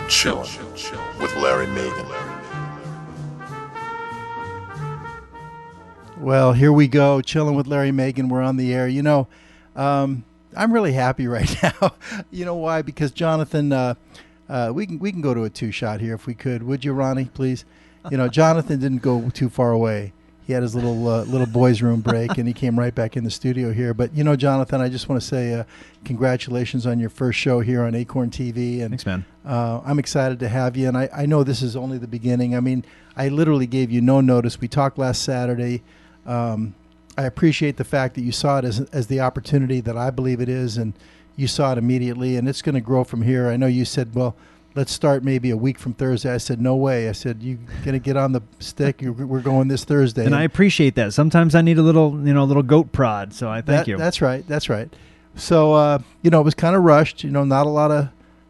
Chillin' with Larry Megan. Well, here we go, chilling with Larry Megan. We're on the air. You know, I'm really happy right now. You know why? Because Jonathan, we can go to a two-shot here if we could. Would you, Ronnie, please? You know, Jonathan didn't go too far away. He had his little boys' room break, and he came right back in the studio here. But, you know, Jonathan, I just want to say congratulations on your first show here on Acorn TV. And thanks, man. I'm excited to have you, and I know this is only the beginning. I mean, I literally gave you no notice. We talked last Saturday. I appreciate the fact that you saw it as the opportunity that I believe it is, and you saw it immediately, and it's going to grow from here. I know you said, well, let's start maybe a week from Thursday. I said, no way. I said, you're going to get on the stick. We're going this Thursday. And I appreciate that. Sometimes I need a little goat prod, so I thank you. That's right. So, it was kind of rushed, not a lot of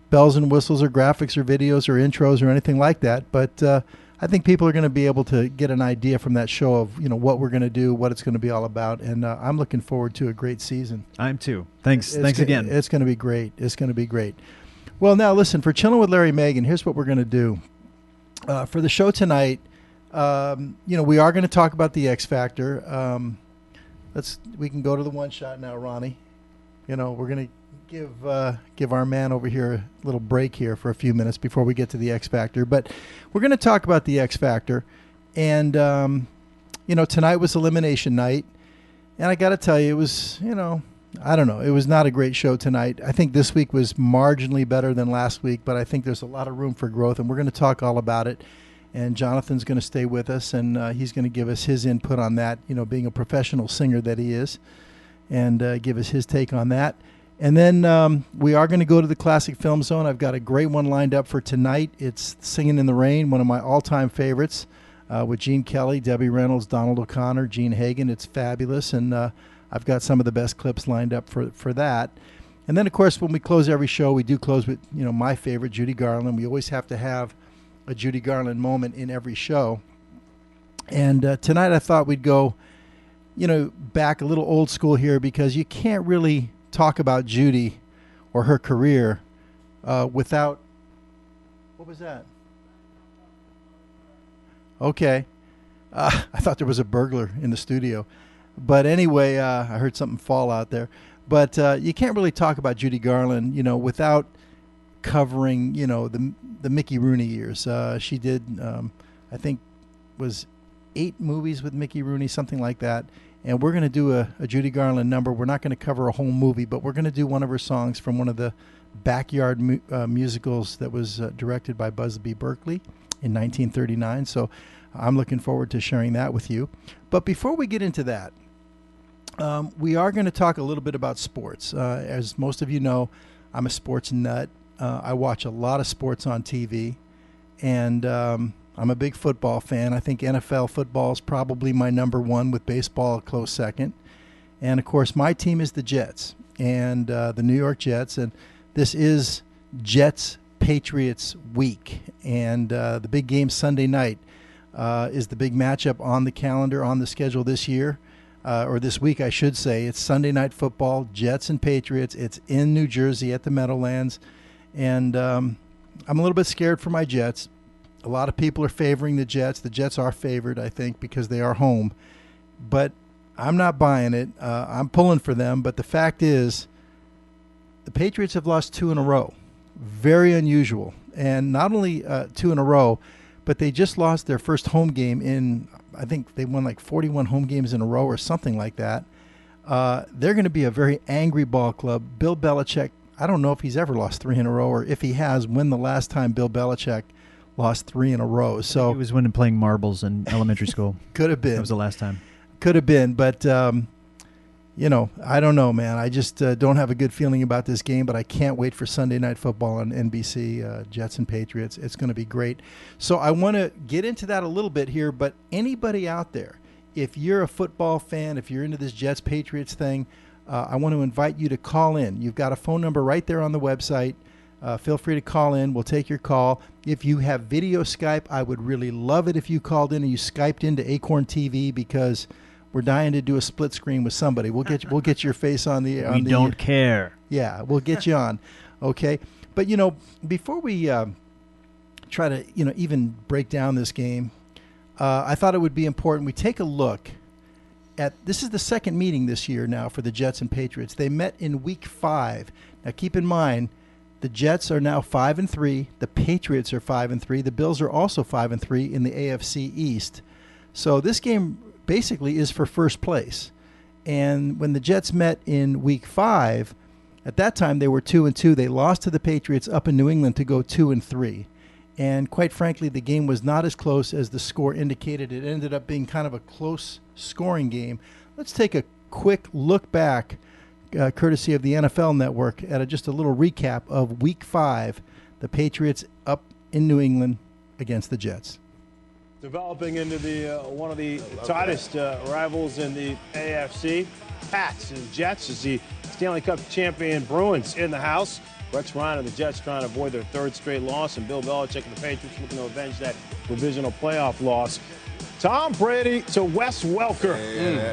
bells and whistles or graphics or videos or intros or anything like that. But I think people are going to be able to get an idea from that show of, what we're going to do, what it's going to be all about. And I'm looking forward to a great season. I'm too. Thanks again. It's going to be great. It's going to be great. Well, now listen, for Chilling with Larry Megan, here's what we're going to do. For the show tonight, we are going to talk about the X Factor. We can go to the one shot now, Ronnie. We're going to give our man over here a little break here for a few minutes before we get to the X Factor. But we're going to talk about the X Factor. And, tonight was elimination night. And I got to tell you, it was, I don't know. It was not a great show tonight. I think this week was marginally better than last week, but I think there's a lot of room for growth, and we're going to talk all about it. And Jonathan's going to stay with us, and he's going to give us his input on that, being a professional singer that he is, and give us his take on that. And then we are going to go to the Classic Film Zone. I've got a great one lined up for tonight. It's Singin' in the Rain, one of my all-time favorites, with Gene Kelly, Debbie Reynolds, Donald O'Connor, Gene Hagen. It's fabulous, and I've got some of the best clips lined up for that. And then, of course, when we close every show, we do close with, my favorite, Judy Garland. We always have to have a Judy Garland moment in every show. And tonight I thought we'd go, back a little old school here, because you can't really talk about Judy or her career without... What was that? Okay. I thought there was a burglar in the studio. But anyway, I heard something fall out there. But you can't really talk about Judy Garland, without covering, the Mickey Rooney years. She did, I think, was 8 movies with Mickey Rooney, something like that. And we're going to do a Judy Garland number. We're not going to cover a whole movie, but we're going to do one of her songs from one of the backyard musicals that was directed by Busby Berkeley in 1939. So I'm looking forward to sharing that with you. But before we get into that, we are going to talk a little bit about sports. As most of you know, I'm a sports nut. I watch a lot of sports on TV, and I'm a big football fan. I think NFL football is probably my number one, with baseball a close second. And, of course, my team is the Jets, and the New York Jets. And this is Jets-Patriots week. And the big game Sunday night is the big matchup on the calendar, on the schedule this year. Or this week, I should say. It's Sunday Night Football, Jets and Patriots. It's in New Jersey at the Meadowlands. And I'm a little bit scared for my Jets. A lot of people are favoring the Jets. The Jets are favored, I think, because they are home. But I'm not buying it. I'm pulling for them. But the fact is, the Patriots have lost 2 in a row. Very unusual. And not only 2 in a row, but they just lost their first home game in... I think they won like 41 home games in a row or something like that. They're going to be a very angry ball club. Bill Belichick, I don't know if he's ever lost 3 in a row, or if he has, when the last time Bill Belichick lost 3 in a row. So it was when playing marbles in elementary school. Could have been. That was the last time. Could have been, but I don't know, man. I just don't have a good feeling about this game, but I can't wait for Sunday Night Football on NBC, Jets and Patriots. It's going to be great. So I want to get into that a little bit here, but anybody out there, if you're a football fan, if you're into this Jets-Patriots thing, I want to invite you to call in. You've got a phone number right there on the website. Feel free to call in. We'll take your call. If you have video Skype, I would really love it if you called in and you Skyped into Acorn TV, because we're dying to do a split screen with somebody. We'll get your face on the. We don't care. Yeah, we'll get you on. Okay, but before we try to, even break down this game, I thought it would be important we take a look at, this is the second meeting this year now for the Jets and Patriots. They met in week 5. Now keep in mind, the Jets are now 5-3. The Patriots are 5-3. The Bills are also 5-3 in the AFC East. So this game basically is for first place. And when the Jets met in week 5, at that time they were 2-2. They lost to the Patriots up in New England to go 2-3. And quite frankly, the game was not as close as the score indicated. It ended up being kind of a close scoring game. Let's take a quick look back, courtesy of the NFL Network, at just a little recap of Week 5, the Patriots up in New England against the Jets. Developing into the one of the tightest rivals in the AFC, Pats and Jets, as the Stanley Cup champion Bruins in the house. Rex Ryan and the Jets trying to avoid their third straight loss, and Bill Belichick and the Patriots looking to avenge that divisional playoff loss. Tom Brady to Wes Welker.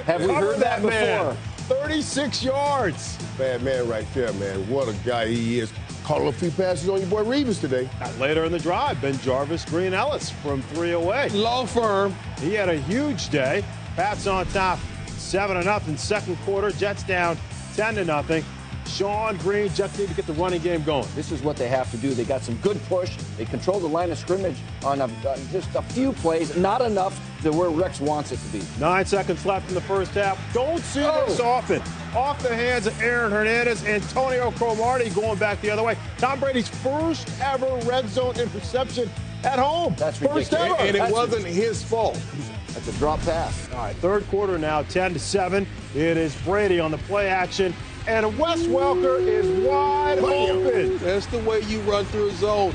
Have we heard that before? 36 yards. Bad man right there, man. What a guy he is. Caught a few passes on your boy Reeves today. Later in the drive, Ben Jarvis, Green Ellis from 3 away. Law firm. He had a huge day. Pats on top, 7-0 second quarter. Jets down 10-0. Sean Green just need to get the running game going. This is what they have to do. They got some good push. They control the line of scrimmage on just a few plays, not enough to where Rex wants it to be. 9 seconds left in the first half. Don't see this often. Off the hands of Aaron Hernandez. Antonio Cromartie going back the other way. Tom Brady's first ever red zone interception at home. That's ridiculous. First ever. And it wasn't his fault. That's a drop pass. All right, third quarter now, 10-7. It is Brady on the play action. And Wes Welker is wide open. That's the way you run through a zone.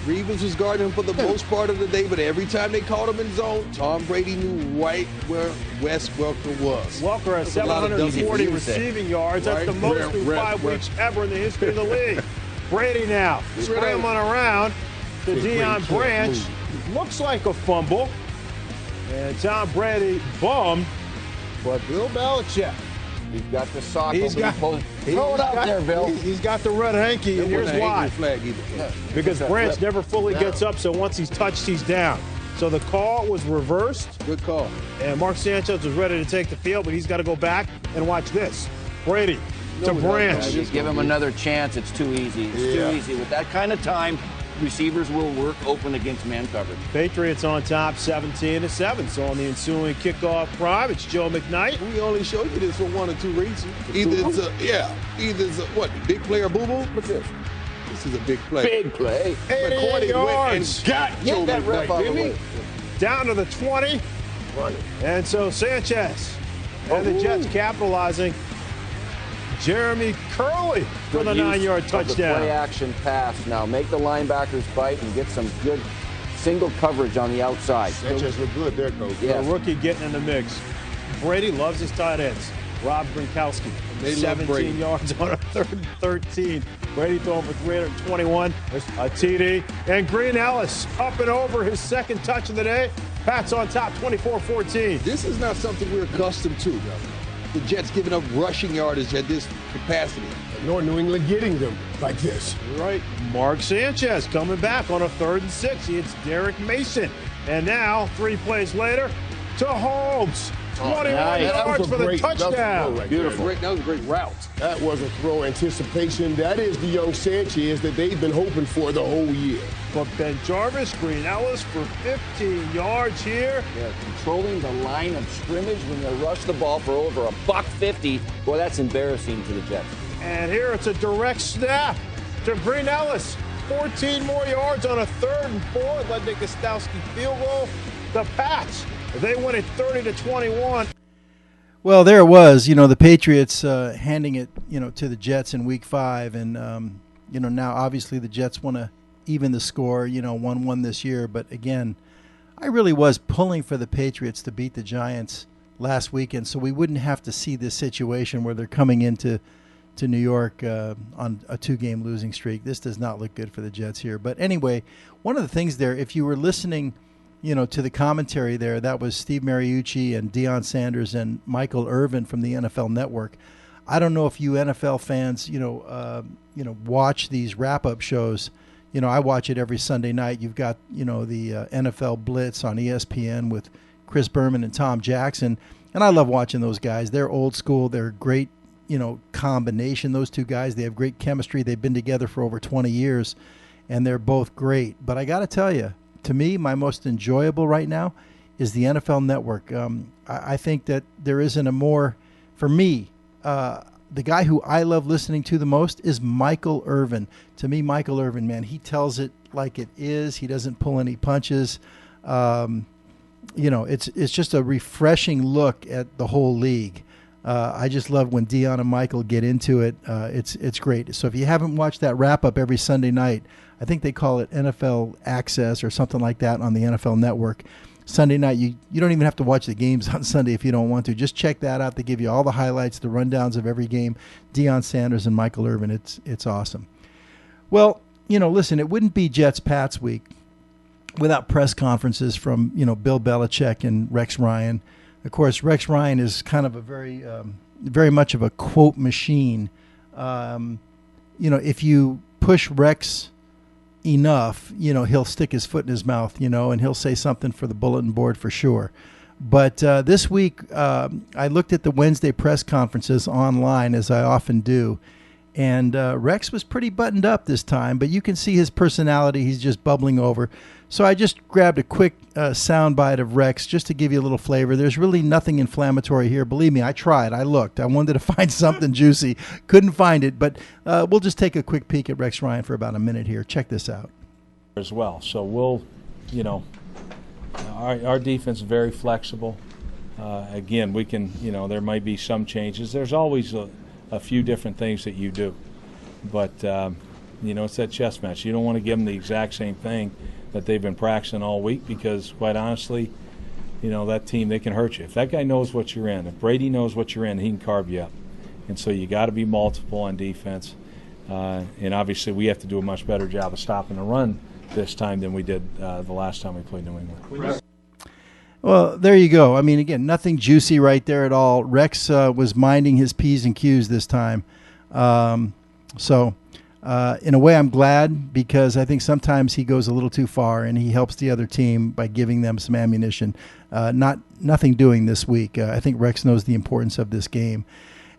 Reeves was guarding him for the most part of the day, but every time they caught him in zone, Tom Brady knew right where Wes Welker was. Welker has 740 receiving yards. That's the most through 5 weeks ever in the history of the league. Brady now scrambling around to Deion Branch. Looks like a fumble. And Tom Brady bummed, but Bill Belichick. He's got the sock. Throw it out there, Bill. He's got the red hanky, and here's why. Because Branch never fully gets up, so once he's touched, he's down. So the call was reversed. Good call. And Mark Sanchez was ready to take the field, but he's got to go back and watch this. Brady to Branch. Just give him another chance. It's too easy. It's too easy. With that kind of time, receivers will work open against man coverage. Patriots on top 17-7. So on the ensuing kickoff drive, it's Joe McKnight. We only show you this for one or two reasons. Either it's a big play or boo-boo. What's this? This is a big play. Big play. 88 yards. Got Joe that ref out of the way. Down to the 20. And so Sanchez and the Jets capitalizing. Jeremy Curley for the 9-yard touchdown. Play action pass. Now make the linebackers bite and get some good single coverage on the outside. Sanchez looked good there, Coach. The rookie getting in the mix. Brady loves his tight ends. Rob Gronkowski, 17 yards on a 3rd and 13. Brady throwing for 321, a TD. And Green Ellis up and over his second touch of the day. Pats on top, 24-14. This is not something we're accustomed to, though. The Jets giving up rushing yardage at this capacity. Nor New England getting them like this. Right. Mark Sanchez coming back on a 3rd and 6. It's Derek Mason. And now, 3 plays later, to Holmes. 21 yards for the touchdown. Beautiful. That was a great route. That was a throw anticipation. That is the young Sanchez that they've been hoping for the whole year. But Ben Jarvis, Green Ellis for 15 yards here. Yeah, controlling the line of scrimmage when they rush the ball for over $150. Boy, that's embarrassing to the Jets. And here it's a direct snap to Green Ellis. 14 more yards on a 3rd and 4. Led to Gostowski field goal. The Pats, they win it 30-21. Well, there it was. The Patriots handing it, to the Jets in Week 5, and now obviously the Jets want to even the score. 1-1 this year, but again, I really was pulling for the Patriots to beat the Giants last weekend, so we wouldn't have to see this situation where they're coming into New York on a 2-game losing streak. This does not look good for the Jets here. But anyway, one of the things there, if you were listening, to the commentary there, that was Steve Mariucci and Deion Sanders and Michael Irvin from the NFL Network. I don't know if you NFL fans, watch these wrap-up shows, I watch it every Sunday night. You've got, the NFL Blitz on ESPN with Chris Berman and Tom Jackson. And I love watching those guys. They're old school. They're a great, combination, those two guys. They have great chemistry. They've been together for over 20 years, and they're both great. But I got to tell you, to me, my most enjoyable right now is the NFL Network. I think that there isn't a more, for me, the guy who I love listening to the most is Michael Irvin. To me, Michael Irvin, man, he tells it like it is. He doesn't pull any punches. It's just a refreshing look at the whole league. I just love when Dion and Michael get into it. It's great. So if you haven't watched that wrap-up every Sunday night, I think they call it NFL Access or something like that on the NFL Network. Sunday night, you don't even have to watch the games on Sunday if you don't want to. Just check that out. They give you all the highlights, the rundowns of every game. Deion Sanders and Michael Irvin. It's awesome. Well, listen, it wouldn't be Jets-Pats week without press conferences from, Bill Belichick and Rex Ryan. Of course, Rex Ryan is kind of a very much of a quote machine. If you push Rex enough, he'll stick his foot in his mouth, and he'll say something for the bulletin board for sure. But this week, I looked at the Wednesday press conferences online, as I often do, and Rex was pretty buttoned up this time, but you can see his personality. He's just bubbling over. So I just grabbed a quick soundbite of Rex just to give you a little flavor. There's really nothing inflammatory here. Believe me, I tried. I looked. I wanted to find something juicy. Couldn't find it, but we'll just take a quick peek at Rex Ryan for about a minute here. Check this out. As well. So we'll, our defense is very flexible. Again, we can, there might be some changes. There's always a few different things that you do. But, it's that chess match. You don't want to give them the exact same thing that they've been practicing all week because, quite honestly, that team, they can hurt you. If that guy knows what you're in, if Brady knows what you're in, he can carve you up. And so you got to be multiple on defense. And obviously we have to do a much better job of stopping the run this time than we did the last time we played New England. Well, there you go. I mean, again, nothing juicy right there at all. Rex was minding his P's and Q's this time. In a way, I'm glad because I think sometimes he goes a little too far and he helps the other team by giving them some ammunition. Nothing doing this week. I think Rex knows the importance of this game.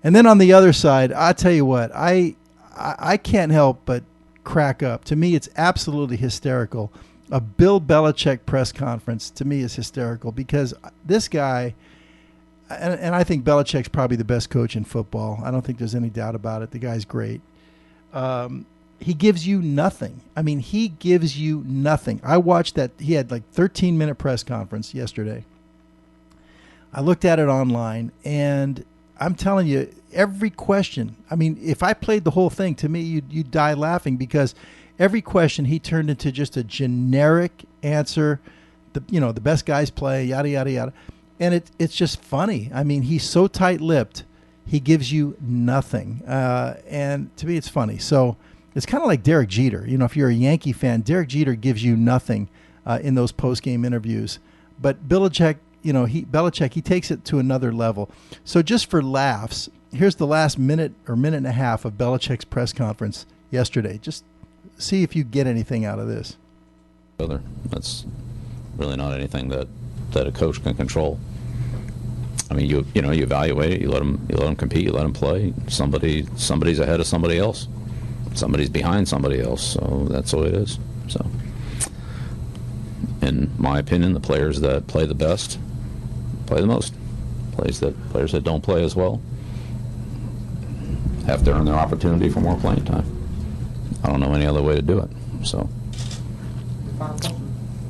And then on the other side, I tell you what, I can't help but crack up. To me, it's absolutely hysterical. A Bill Belichick press conference, to me, is hysterical because this guy, and I think Belichick's probably the best coach in football. I don't think there's any doubt about it. The guy's great. He gives you nothing. I mean, he gives you nothing. I watched that. He had like 13-minute press conference yesterday. I looked at it online, and I'm telling you, every question, I mean, if I played the whole thing, to me, you'd die laughing because every question he turned into just a generic answer. The best guys play, yada, yada, yada. And it's just funny. I mean, he's so tight-lipped. He gives you nothing. And to me, it's funny. So it's kind of like Derek Jeter. If you're a Yankee fan, Derek Jeter gives you nothing in those post-game interviews. But Belichick, he takes it to another level. So just for laughs, here's the last minute or minute and a half of Belichick's press conference yesterday. Just see if you get anything out of this. That's really not anything that a coach can control. I mean, you evaluate it. You let them compete. You let them play. Somebody's ahead of somebody else. Somebody's behind somebody else. So that's the way it is. So, in my opinion, the players that play the best play the most. Players that don't play as well have to earn their opportunity for more playing time. I don't know any other way to do it. So.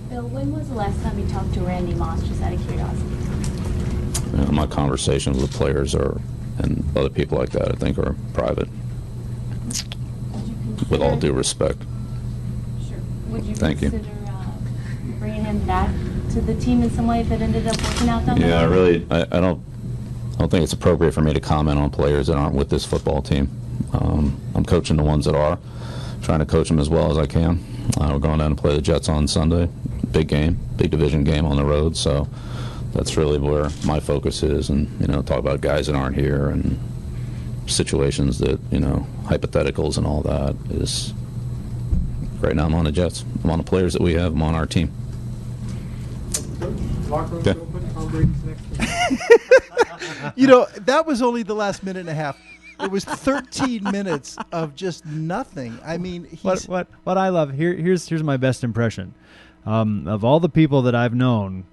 Bill, when was the last time you talked to Randy Moss, just out of curiosity? My conversations with players and other people like that, I think, are private. With all due respect. Sure. Would you Thank consider bringing him back to the team in some way if it ended up working out down the line? I don't think it's appropriate for me to comment on players that aren't with this football team. I'm coaching the ones that are, trying to coach them as well as I can. We're going down to play the Jets on Sunday. Big game, big division game on the road, so that's really where my focus is, and talk about guys that aren't here and situations that hypotheticals and all that is Right now I'm on the Jets. I'm on the players that we have. I'm on our team. Okay. You know, that was only the last minute and a half. It was 13 minutes of just nothing. I mean, what I love here's my best impression. Of all the people that I've known,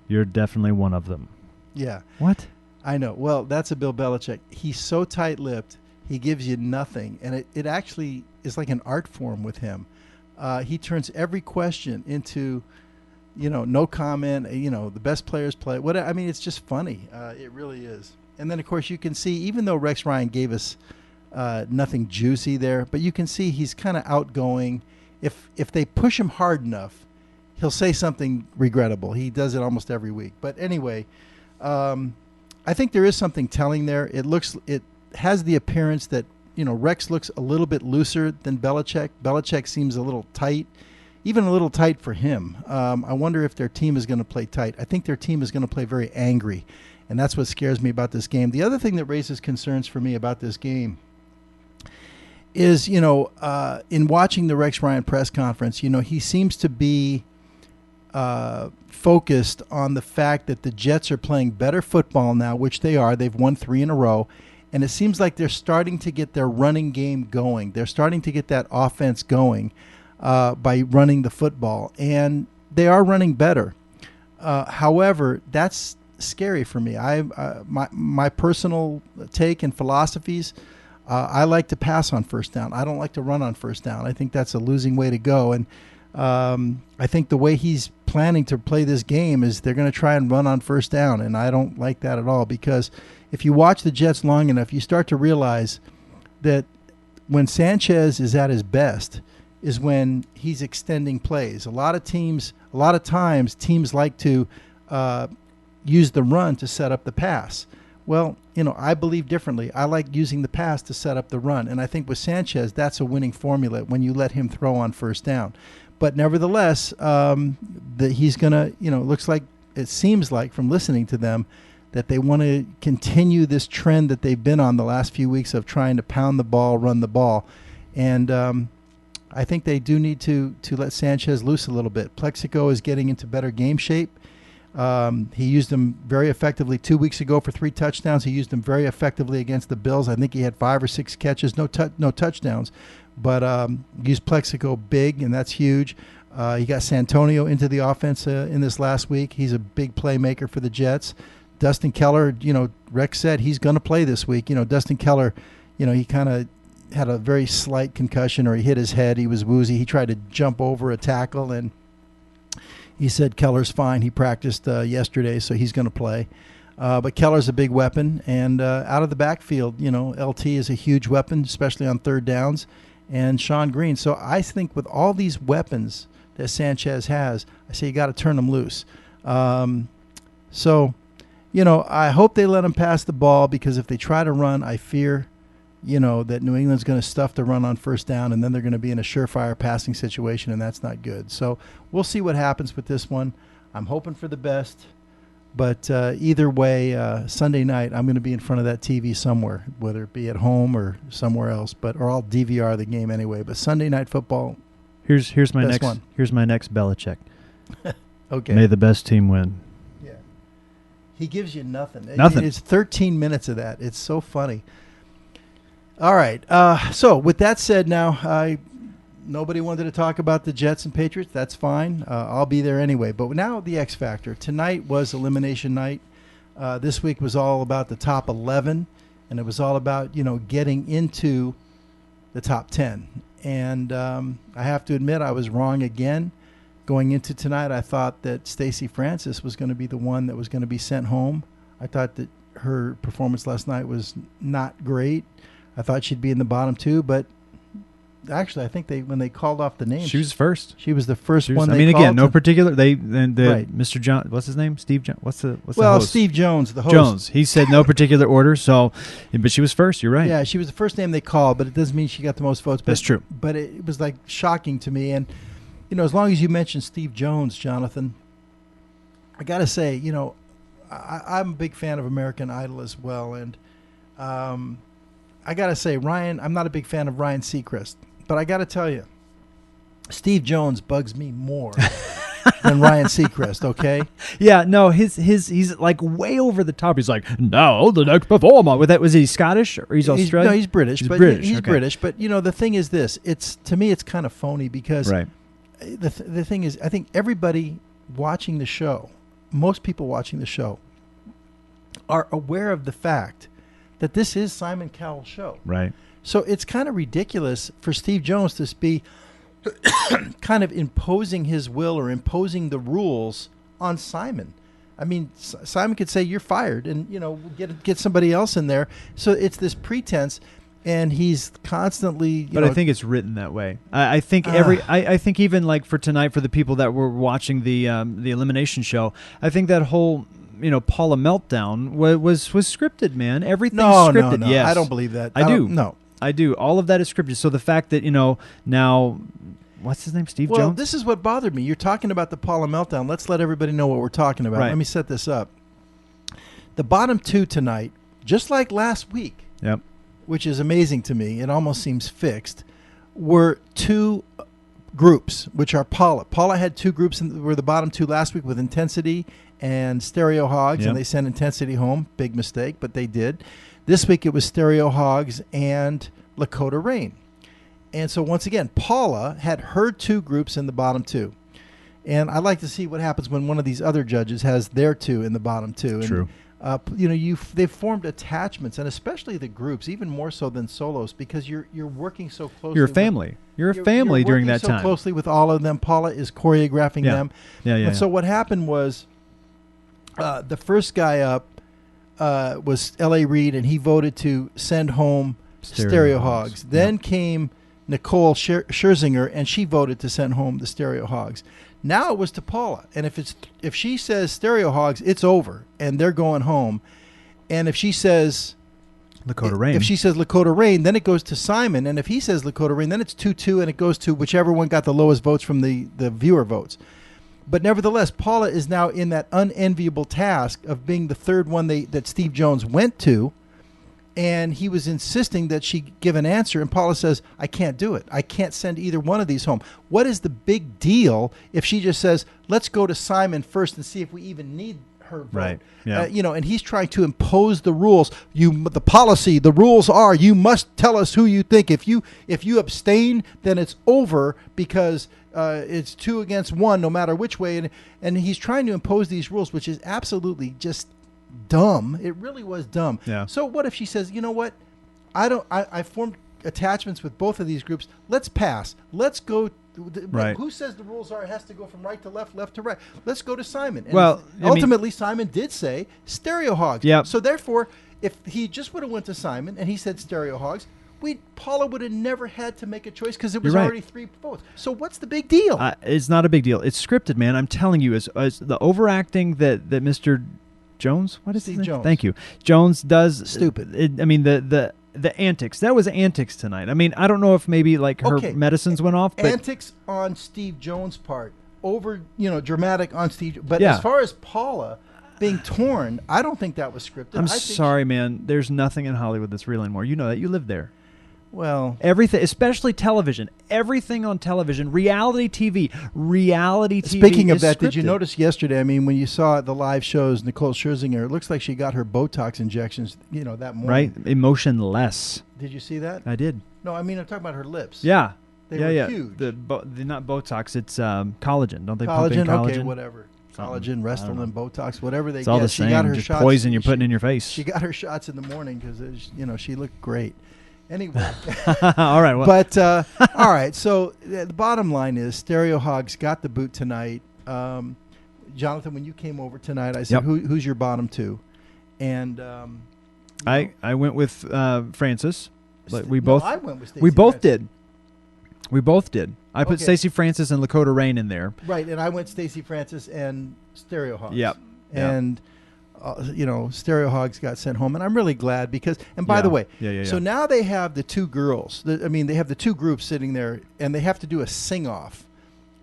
you're definitely one of them. Yeah. What? I know. Well, that's a Bill Belichick. He's so tight-lipped. He gives you nothing, and it actually is like an art form with him. He turns every question into, no comment. The best players play. I mean, it's just funny. It really is. And then, of course, you can see, even though Rex Ryan gave us nothing juicy there, but you can see he's kind of outgoing. If they push him hard enough, he'll say something regrettable. He does it almost every week. But anyway, I think there is something telling there. It has the appearance that, Rex looks a little bit looser than Belichick. Belichick seems a little tight, even a little tight for him. I wonder if their team is going to play tight. I think their team is going to play very angry, and that's what scares me about this game. The other thing that raises concerns for me about this game is, in watching the Rex Ryan press conference, he seems to be focused on the fact that the Jets are playing better football now, which they are. They've won 3 in a row. And it seems like they're starting to get their running game going. They're starting to get that offense going by running the football. And they are running better. However, that's scary for me. My personal take and philosophies, I like to pass on first down. I don't like to run on first down. I think that's a losing way to go. And I think the way he's planning to play this game is they're going to try and run on first down, and I don't like that at all, because if you watch the Jets long enough, you start to realize that when Sanchez is at his best is when he's extending plays. A lot of times teams like to use the run to set up the pass. Well, I believe differently. I like using the pass to set up the run, and I think with Sanchez, that's a winning formula when you let him throw on first down. But nevertheless, that he's going to, it seems like from listening to them that they want to continue this trend that they've been on the last few weeks of trying to pound the ball, run the ball. And I think they do need to let Sanchez loose a little bit. Plexico is getting into better game shape. He used him very effectively 2 weeks ago for 3 touchdowns. He used him very effectively against the Bills. I think he had 5 or 6 catches, no touchdowns. But used Plexico big, and that's huge. He got Santonio into the offense in this last week. He's a big playmaker for the Jets. Dustin Keller, Rex said he's going to play this week. Dustin Keller, he kind of had a very slight concussion, or he hit his head. He was woozy. He tried to jump over a tackle, and he said Keller's fine. He practiced yesterday, so he's going to play. But Keller's a big weapon, and out of the backfield, LT is a huge weapon, especially on third downs. And Sean Green. So I think with all these weapons that Sanchez has, I say you got to turn them loose. I hope they let him pass the ball, because if they try to run, I fear, that New England's going to stuff the run on first down, and then they're going to be in a surefire passing situation, and that's not good. So we'll see what happens with this one. I'm hoping for the best. But either way, Sunday night, I'm going to be in front of that TV somewhere, whether it be at home or somewhere else. Or I'll DVR the game anyway. But Sunday Night Football. Here's my next one. Here's my next Belichick. Okay. May the best team win. Yeah. He gives you nothing. Nothing. It's 13 minutes of that. It's so funny. All right. So with that said, now nobody wanted to talk about the Jets and Patriots. That's fine. I'll be there anyway. But now the X Factor. Tonight was elimination night. This week was all about the top 11, and it was all about, getting into the top 10. And I have to admit I was wrong again. Going into tonight, I thought that Stacey Francis was going to be the one that was going to be sent home. I thought that her performance last night was not great. I thought she'd be in the bottom 2, but actually, I think when they called off the name, she was first. She was the first one. No particular. Right. Mr. John. What's his name? Steve Jones. What's the host? Steve Jones, the host. Jones. He said no particular order. So, but she was first. You're right. Yeah, she was the first name they called, but it doesn't mean she got the most votes. That's true. But it was like shocking to me, and as long as you mention Steve Jones, Jonathan, I got to say, I'm a big fan of American Idol as well, and I got to say, Ryan, I'm not a big fan of Ryan Seacrest. But I got to tell you, Steve Jones bugs me more than Ryan Seacrest, okay? Yeah, no, he's like way over the top. He's like, now the next performer. Was he Scottish or he's Australian? No, he's British. He's but British. He's okay. British. But the thing is this: to me, it's kind of phony because Right. the thing is, I think everybody watching the show, most people watching the show, are aware of the fact that this is Simon Cowell's show. Right. So it's kind of ridiculous for Steve Jones to be kind of imposing his will or imposing the rules on Simon. I mean, Simon could say you're fired, and get somebody else in there. So it's this pretense, and he's constantly. But I think it's written that way. I think I think even like for tonight, for the people that were watching the elimination show, I think that whole Paula meltdown was scripted, man. Everything's scripted. No, yes, I don't believe that. I do. No. I do. All of that is scripted. So the fact that now, what's his name? Steve Jones? Well, this is what bothered me. You're talking about the Paula meltdown. Let's let everybody know what we're talking about. Right. Let me set this up. The bottom two tonight, just like last week, Yep. which is amazing to me, it almost seems fixed, were two groups, which are Paula. Paula had two groups were the bottom two last week with Intensity and Stereo Hogs, Yep. and they sent Intensity home. Big mistake, but they did. This week it was Stereo Hogs and Lakoda Rayne. And so once again, Paula had her two groups in the bottom two. And I'd like to see what happens when one of these other judges has their two in the bottom two. True. And, they've formed attachments, and especially the groups, even more so than solos, because you're working so closely. You're a family. You're a family during that time. So closely with all of them. Paula is choreographing them. Yeah. And so what happened was, the first guy up was L.A. Reid, and he voted to send home Stereo Hogs. Then came Nicole Scherzinger, and she voted to send home the Stereo Hogs. Now it was to Paula, and if she says Stereo Hogs, it's over, and they're going home. And if she says Lakoda Rayne, if she says Lakoda Rayne, then it goes to Simon, and if he says Lakoda Rayne, then it's 2-2, and it goes to whichever one got the lowest votes from the viewer votes. But nevertheless, Paula is now in that unenviable task of being the third one that Steve Jones went to, and he was insisting that she give an answer, and Paula says, I can't do it. I can't send either one of these home. What is the big deal if she just says, let's go to Simon first and see if we even need her vote? Right. Yeah. And he's trying to impose the rules. The policy, the rules are, you must tell us who you think. If you abstain, then it's over because it's 2 against 1, no matter which way. And he's trying to impose these rules, which is absolutely just dumb. It really was dumb. Yeah. So what if she says, you know what? I formed attachments with both of these groups. Let's pass. Let's go. Right. Who says the rules are it has to go from right to left, left to right? Let's go to Simon. And Well, ultimately, Simon did say Stereo Hogs. Yep. So therefore, if he just would have went to Simon and he said Stereo Hogs, Paula would have never had to make a choice because it was already 3 votes. So what's the big deal? It's not a big deal. It's scripted, man. I'm telling you, as the overacting that Mr. Jones, what is Steve his name? Jones. Thank you. Jones does Stupid. The antics. That was antics tonight. I mean, I don't know if maybe like her medicines went off, but antics on Steve Jones' part, over dramatic on Steve. But Yeah. as far as Paula being torn, I don't think that was scripted. I'm sorry, man. There's nothing in Hollywood that's real anymore. You know that. You live there. Well, everything, especially television, everything on television, reality TV. Speaking of that, scripted. did you notice yesterday? I mean, when you saw the live shows, Nicole Scherzinger, it looks like she got her Botox injections, that morning. Right, emotionless. Did you see that? I did. No, I mean, I'm talking about her lips. Yeah, they were huge. The not Botox, it's collagen. Don't they pump in collagen? collagen? Okay, whatever. Collagen, Restylane, Botox, whatever they it's get. all the she same. got her just shots. Poison you're putting in your face. She got her shots in the morning because she looked great. Anyway, all right. Well. But all right. So the bottom line is, Stereo Hogs got the boot tonight. Jonathan, when you came over tonight, I said, "Who's your bottom two?" And I went with Francis. But we I went with Stacey we both Francis. did. We both did. I put Stacey Francis and Lakoda Rayne in there. Right, and I went Stacey Francis and Stereo Hogs. Yep. And Stereo Hogs got sent home, and I'm really glad because. And by the way, so now they have the two girls. They have the two groups sitting there, and they have to do a sing-off.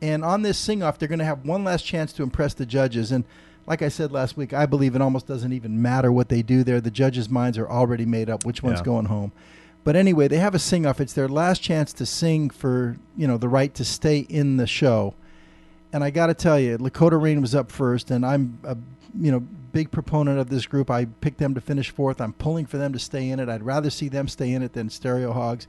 And on this sing-off, they're going to have one last chance to impress the judges. And like I said last week, I believe it almost doesn't even matter what they do there. The judges' minds are already made up which one's going home. But anyway, they have a sing-off. It's their last chance to sing for, the right to stay in the show. And I got to tell you, Lakoda Rayne was up first, and I'm a big proponent of this group. I picked them to finish fourth. I'm pulling for them to stay in it. I'd rather see them stay in it than Stereo Hogs.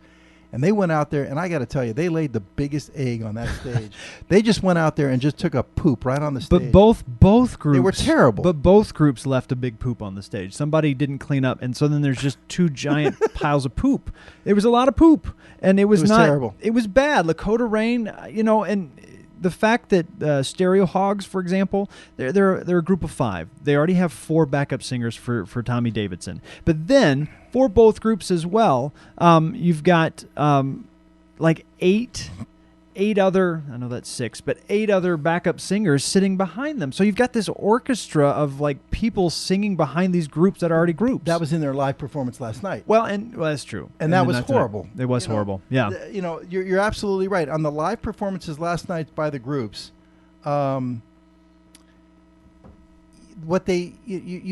And they went out there, and I got to tell you, they laid the biggest egg on that stage. They just went out there and just took a poop right on the stage. But both groups, they were terrible. But both groups left a big poop on the stage. Somebody didn't clean up, and so then there's just two giant piles of poop. It was a lot of poop, and it was not terrible. It was bad. Lakoda Rayne, and the fact that Stereo Hogs, for example, they're a group of 5. They already have 4 backup singers for Tommy Davidson. But then for both groups as well, you've got like 8 other, I know that's 6, but 8 other backup singers sitting behind them. So you've got this orchestra of like people singing behind these groups that are already groups. That was in their live performance last night. Well, that's true. And that was horrible. It was horrible. Yeah. You're absolutely right. On the live performances last night by the groups, you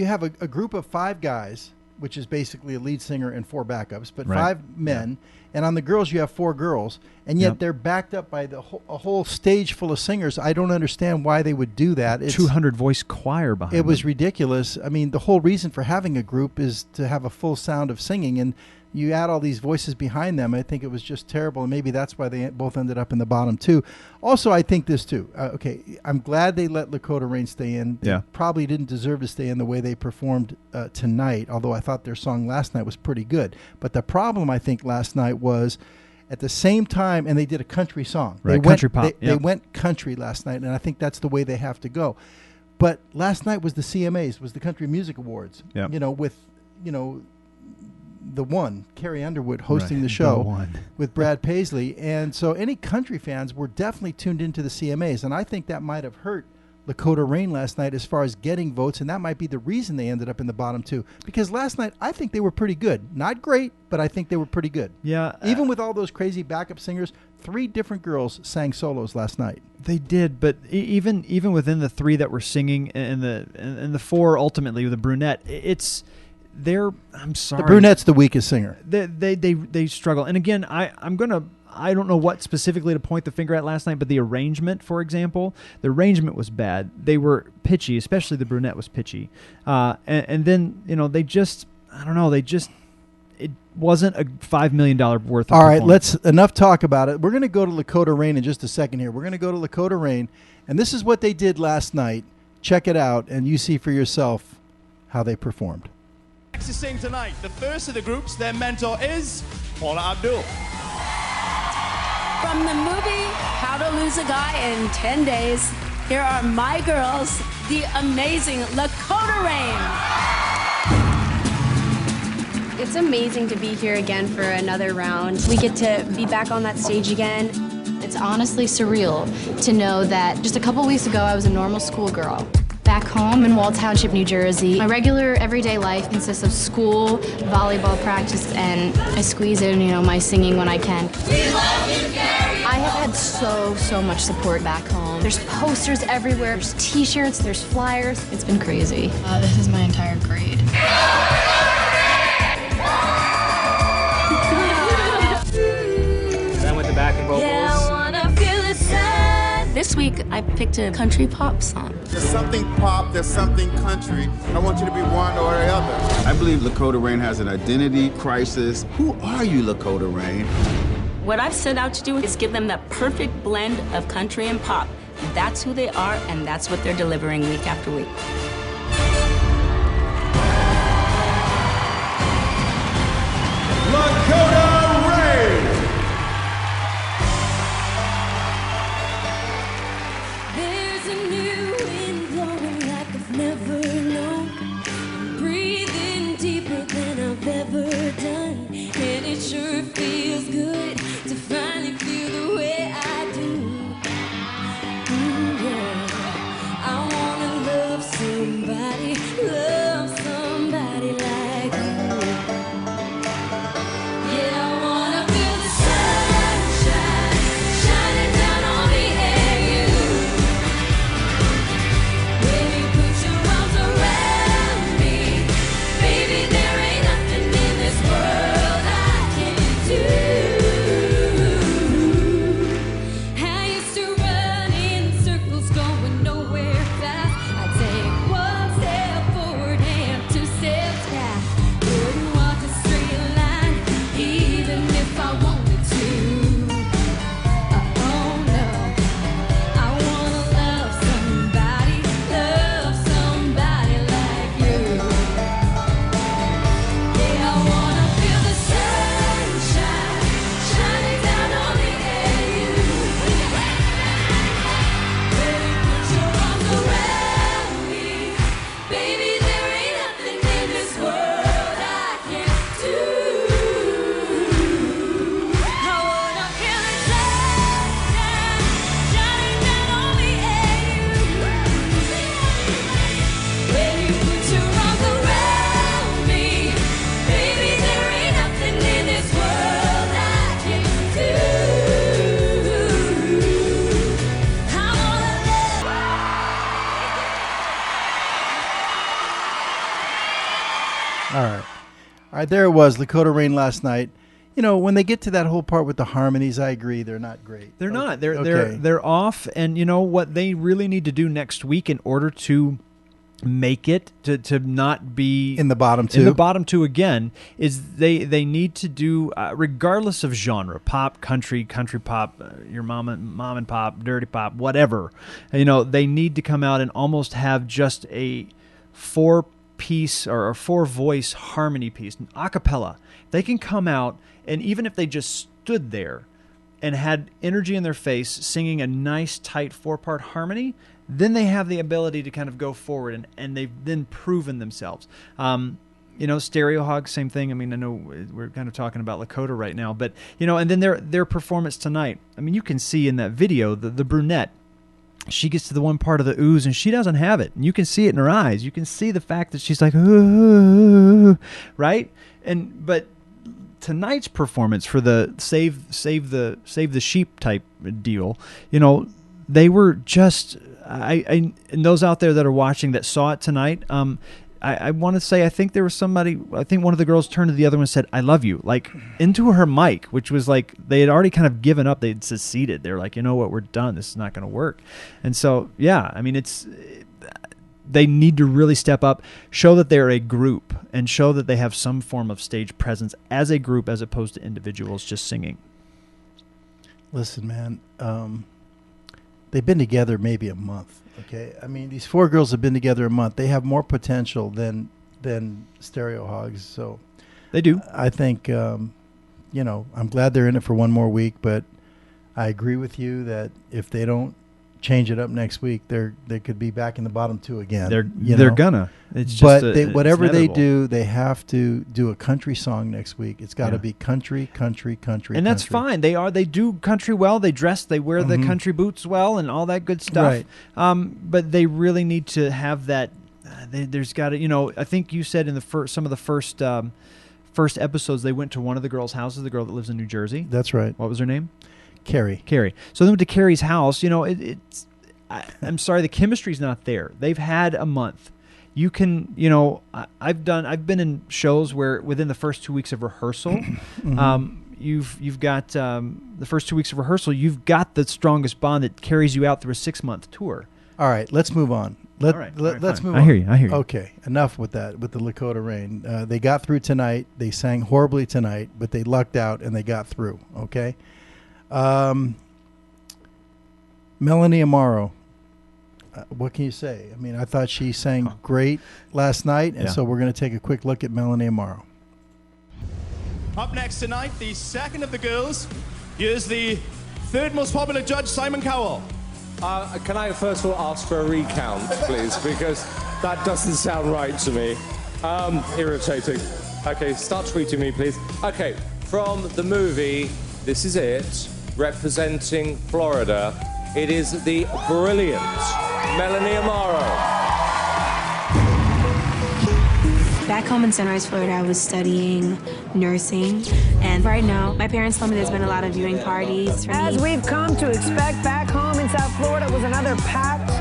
have a group of 5 guys, which is basically a lead singer and 4 backups, but 5 men. Yeah. And on the girls, you have 4 girls, and yet they're backed up by a whole stage full of singers. I don't understand why they would do that. 200-voice choir behind them. It was ridiculous. I mean, the whole reason for having a group is to have a full sound of singing, and you add all these voices behind them. I think it was just terrible, and maybe that's why they both ended up in the bottom 2. Also, I think this too. I'm glad they let Lakoda Rayne stay in. Yeah. They probably didn't deserve to stay in the way they performed tonight, although I thought their song last night was pretty good. But the problem, I think, last night was at the same time, and they did a country song. Right, country pop. They went country last night, and I think that's the way they have to go. But last night was the CMAs, was the Country Music Awards. Yeah. With the one, Carrie Underwood, hosting the show with Brad Paisley. And so any country fans were definitely tuned into the CMAs. And I think that might have hurt Lakoda Rayne last night as far as getting votes. And that might be the reason they ended up in the bottom 2. Because last night, I think they were pretty good. Not great, but I think they were pretty good. Yeah. Even with all those crazy backup singers, 3 different girls sang solos last night. They did, but even within the 3 that were singing and the 4 ultimately with the brunette, I'm sorry. The brunette's the weakest singer. They struggle. And again, I don't know what specifically to point the finger at last night, but the arrangement, for example, was bad. They were pitchy, especially the brunette was pitchy. And then, it wasn't a $5 million worth of All right, performance. enough talk about it. We're going to go to Lakoda Rayne in just a second here. We're going to go to Lakoda Rayne, and this is what they did last night. Check it out, and you see for yourself how they performed. Next to sing tonight, the first of the groups, their mentor is Paula Abdul. From the movie How to Lose a Guy in 10 Days, here are my girls, the amazing Lakoda Rayne. It's amazing to be here again for another round. We get to be back on that stage again. It's honestly surreal to know that just a couple weeks ago I was a normal schoolgirl. Back home in Wall Township, New Jersey, my regular everyday life consists of school, volleyball practice, and I squeeze in, my singing when I can. I have had so much support back home. There's posters everywhere, there's t-shirts, there's flyers. It's been crazy. This is my entire grade. Then with the backing vocals. Yeah, I wanna feel it sad. This week, I picked a country pop song. There's something pop, there's something country. I want you to be one or the other. I believe Lakoda Rayne has an identity crisis. Who are you, Lakoda Rayne? What I've set out to do is give them that perfect blend of country and pop. That's who they are, and that's what they're delivering week after week. Lakoda Rayne! There's a new wind blowing like I've never known. I'm breathing deeper than I've ever done. And it sure feels good to finally feel the way I do. Yeah. I wanna love someone. right, there it was, Lakoda Rayne last night. You know, when they get to that whole part with the harmonies, I agree, they're not great. They're not. Okay. They're off, and you know what they really need to do next week in order to make it to not be in the bottom two. In the bottom two again is they need to do regardless of genre, pop, country pop, your mom and pop, dirty pop, whatever. You know, they need to come out and almost have just a 4-piece or a 4-voice harmony piece, an a cappella. They can come out, and even if they just stood there and had energy in their face singing a nice tight 4-part harmony, then they have the ability to kind of go forward, and they've then proven themselves. You know, Stereo Hog, same thing. I mean, I know we're kind of talking about Lakota right now, but, you know, and then their performance tonight. I mean, you can see in that video, the brunette, she gets to the one part of the ooze, and she doesn't have it. And you can see it in her eyes. You can see the fact that she's like, ooh, right? But tonight's performance for the save the sheep type deal, you know, they were just... and those out there that are watching that saw it tonight, I want to say I think there was somebody. I think one of the girls turned to the other one and said, "I love you," like into her mic, which was like they had already kind of given up. They'd seceded. They're like, you know what, we're done. This is not going to work. And so, yeah, I mean, they need to really step up, show that they're a group, and show that they have some form of stage presence as a group, as opposed to individuals just singing. Listen, man. They've been together maybe a month, okay? I mean, these 4 girls have been together a month. They have more potential than Stereo Hogs. So they do. I think, you know, I'm glad they're in it for one more week, but I agree with you that if they don't change it up next week, they could be back in the bottom 2 again. They're gonna. It's just but whatever they inevitable. do, they have to do a country song next week. It's got to be country. And that's fine. They do country well. They dress. They wear the country boots well, and all that good stuff. Right. But they really need to have that. There's got to. You know, I think you said in the some of the first episodes, they went to one of the girls' houses. The girl that lives in New Jersey. That's right. What was her name? Carrie. So they went to Carrie's house. You know, I'm sorry, the chemistry's not there. They've had a month. You can, you know, I've been in shows where within the first 2 weeks of rehearsal, you've got the first 2 weeks of rehearsal, you've got the strongest bond that carries you out through a 6-month tour. All right, let's move on. Let's move on. I hear you. Okay, enough with that, with the Lakoda Rayne. They got through tonight. They sang horribly tonight, but they lucked out and they got through, okay? Melanie Amaro. What can you say? I mean, I thought she sang great last night, and so we're going to take a quick look at Melanie Amaro. Up next tonight, the second of the girls. Here's the 3rd most popular judge, Simon Cowell. Can I first of all ask for a recount, please? Because that doesn't sound right to me. Irritating. Okay, start tweeting me, please. Okay, from the movie This Is It, representing Florida, it is the brilliant Melanie Amaro. Back home in Sunrise, Florida, I was studying nursing, and right now, my parents told me there's been a lot of viewing parties for As we've come to expect, back home in South Florida was another packed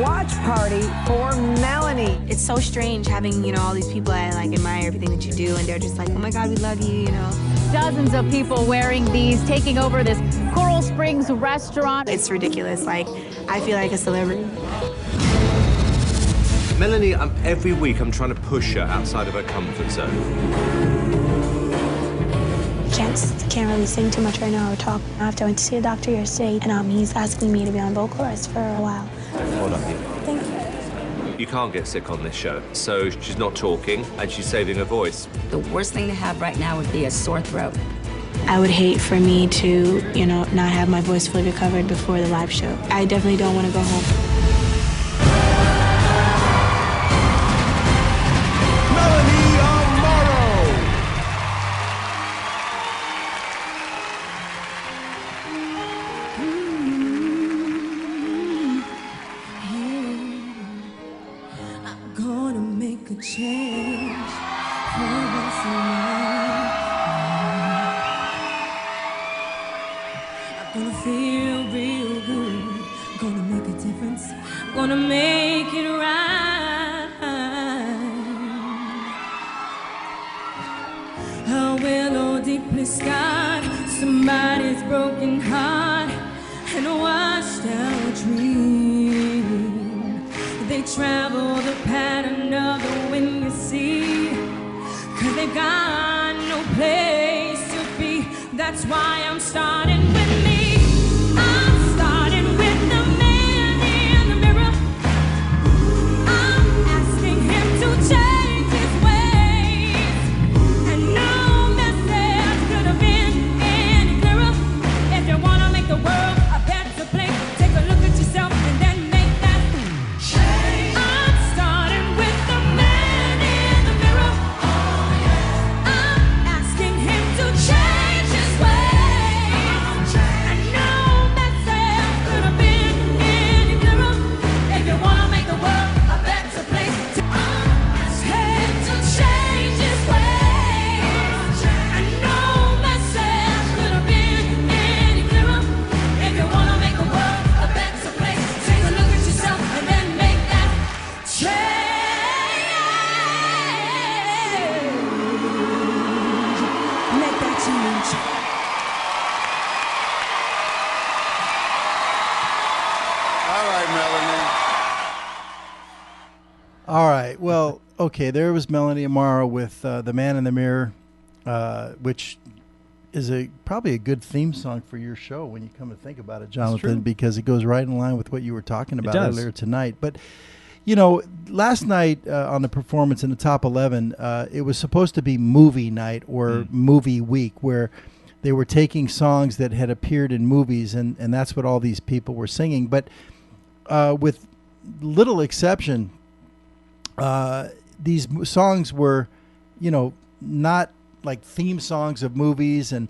watch party for Melanie. It's so strange having, you know, all these people I like admire everything that you do, and they're just like, oh my God, we love you, you know. Dozens of people wearing these, taking over this Coral Springs restaurant. It's ridiculous. Like, I feel like a celebrity. Melanie, every week I'm trying to push her outside of her comfort zone. Can't really sing too much right now or talk. After I went to see a doctor yesterday, and he's asking me to be on vocal rest for a while. Hold up here. Thank you. You can't get sick on this show, so she's not talking and she's saving her voice. The worst thing to have right now would be a sore throat. I would hate for me to, you know, not have my voice fully recovered before the live show. I definitely don't want to go home. Change for once in my life. I'm gonna feel real good. Gonna make a difference. Gonna make it right. scarred, somebody's broken heart, and a washed out dream. They travel the pattern of the wind, you see, 'cause they've got no place to be. That's why I'm starting with me. I'm starting with the man in the mirror. I'm asking him to change his ways, and no message could have been any clearer. If you want to make the world a better place, take a look at yourself and then make that change. I'm starting with the man in the mirror. I'm asking him to change his ways, and no message could have been any clearer. If you want to make the world a better place, ask him to change his ways, and no message could have been any clearer. If you want to make the world a better place, take a look at yourself and then make that change. Make that change. All right, Melanie. All right. Well, okay. There was Melanie Amaro with "The Man in the Mirror," which is probably a good theme song for your show when you come to think about it, Jonathan, because it goes right in line with what you were talking about does. earlier tonight. But last night on the performance in the top 11, it was supposed to be movie night or movie week, where they were taking songs that had appeared in movies, and that's what all these people were singing. But with little exception, these songs were, not like theme songs of movies, and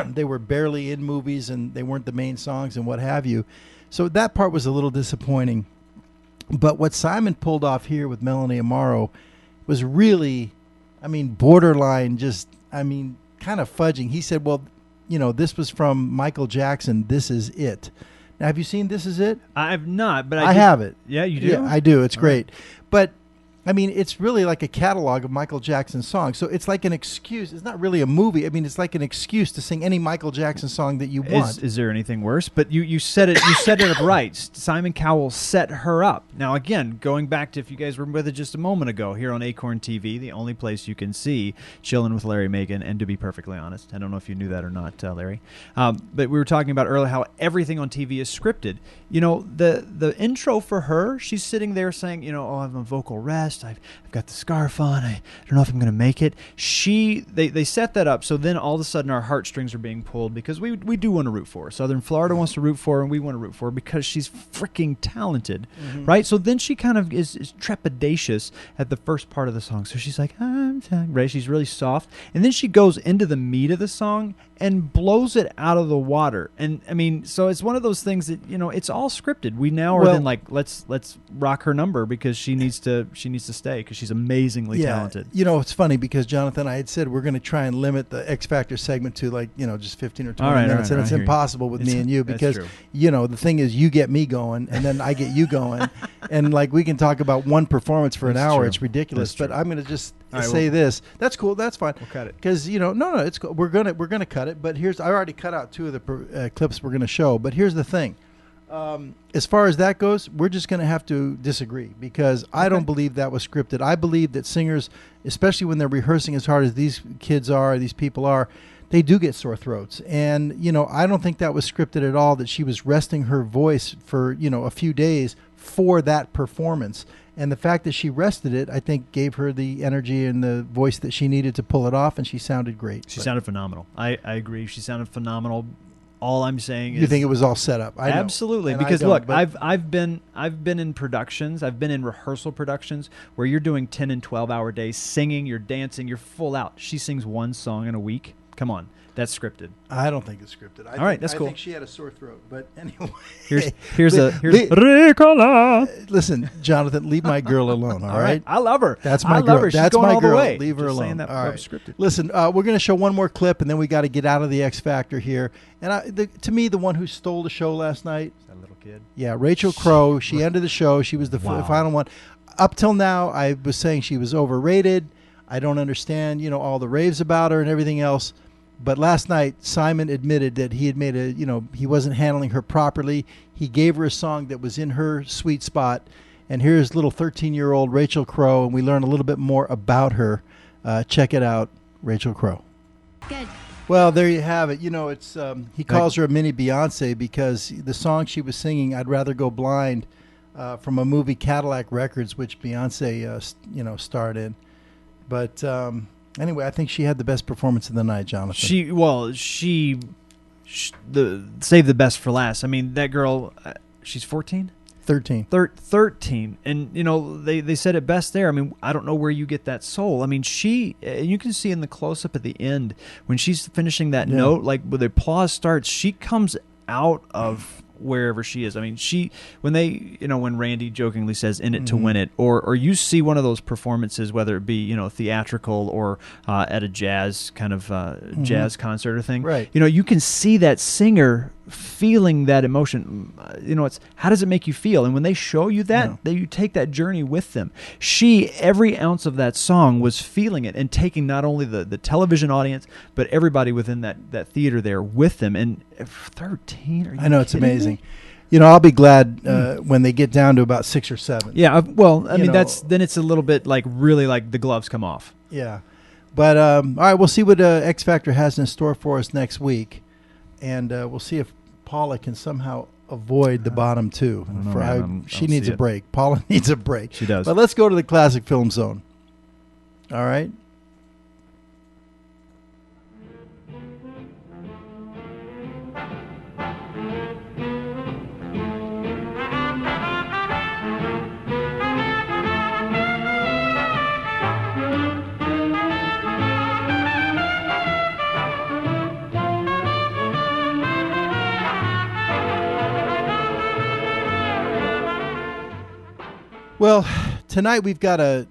they were barely in movies, and they weren't the main songs and what have you. So that part was a little disappointing. But what Simon pulled off here with Melanie Amaro was really, borderline kind of fudging. He said, well, this was from Michael Jackson, This Is It. Now, have you seen This Is It? I've not, but I have it. Yeah, you do? Yeah, I do. It's All great. right. But it's really like a catalog of Michael Jackson songs. So it's like an excuse. It's not really a movie. It's like an excuse to sing any Michael Jackson song that you want. Is there anything worse? But you said it. You set it up right. Simon Cowell set her up. Now, again, going back to if you guys were with it just a moment ago here on Acorn TV, the only place you can see Chillin' with Larry Megan. And to be perfectly honest, I don't know if you knew that or not, Larry. But we were talking about earlier how everything on TV is scripted. The intro for her, she's sitting there saying, I'm on vocal rest. I've got the scarf on. I don't know if I'm going to make it. They set that up, so then all of a sudden our heartstrings are being pulled because we do want to root for her. Southern Florida wants to root for her, and we want to root for her because she's freaking talented, right? So then she kind of is trepidatious at the first part of the song. So she's like, right? She's really soft, and then she goes into the meat of the song and blows it out of the water. And so it's one of those things that it's all scripted. We now are then like, let's rock her number because she needs to stay because she's amazingly talented. It's funny because Jonathan, I had said we're going to try and limit the X Factor segment to just 15 or 20 minutes, and it's impossible with me and you because the thing is you get me going and then I get you going, and like we can talk about one performance for an hour. True. It's ridiculous, but I'm going to just right, say this. That's cool. That's fine. We'll cut it because no, it's cool. We're gonna cut it. But I already cut out 2 of the clips we're going to show. But here's the thing. As far as that goes, we're just going to have to disagree because I don't believe that was scripted. I believe that singers, especially when they're rehearsing as hard as these kids are, these people are, they do get sore throats. And, I don't think that was scripted at all, that she was resting her voice for, a few days for that performance. And the fact that she rested it, I think, gave her the energy and the voice that she needed to pull it off, and she sounded great. She sounded phenomenal. I agree. She sounded phenomenal. All I'm saying is you think it was all set up. I know. Absolutely, And because I don't, look, but I've been in productions, I've been in rehearsal productions where you're doing 10 and 12-hour days, singing, you're dancing, you're full out. She sings one song in a week. Come on. That's scripted. I don't think it's scripted. All right, that's cool. I think she had a sore throat, but anyway. Here's Ricola. Listen, Jonathan, leave my girl alone. All right, I love her. That's my I girl. love her. She's That's going my all the girl. way. Leave her Just alone. saying that all right. was scripted. Listen, we're going to show one more clip, and then we got to get out of the X Factor here. And to me, the one who stole the show last night, that little kid. Yeah, Rachel Crow. She ended the show. She was the final one. Up till now, I was saying she was overrated. I don't understand, all the raves about her and everything else. But last night, Simon admitted that he had made he wasn't handling her properly. He gave her a song that was in her sweet spot. And here's little 13-year-old Rachel Crow, and we learn a little bit more about her. Check it out, Rachel Crow. Good. Well, there you have it. It's he calls her a mini Beyonce because the song she was singing, "I'd Rather Go Blind," from a movie Cadillac Records, which Beyonce starred in. But anyway, I think she had the best performance of the night, Jonathan. She saved the best for last. I mean, that girl, she's 14. 13. 13. And, they said it best there. I mean, I don't know where you get that soul. I mean, you can see in the close-up at the end, when she's finishing that note, like when the applause starts, she comes out of wherever she is. I mean, when Randy jokingly says "in it to win it," or you see one of those performances, whether it be theatrical or at a jazz kind of jazz concert or thing, right? You can see that singer feeling that emotion. It's how does it make you feel? And when they show you that, you take that journey with them. Every ounce of that song was feeling it and taking not only the television audience but everybody within that theater there with them. And 13, are you I know, it's amazing. me? I'll be glad when they get down to about 6 or 7. Yeah, well, I mean, then it's a little bit really like the gloves come off. Yeah, but all right, we'll see what X Factor has in store for us next week, and we'll see if Paula can somehow avoid the bottom two. She needs a break. Paula needs a break. She does. But let's go to the Classic Film Zone. All right. Well, tonight we've got a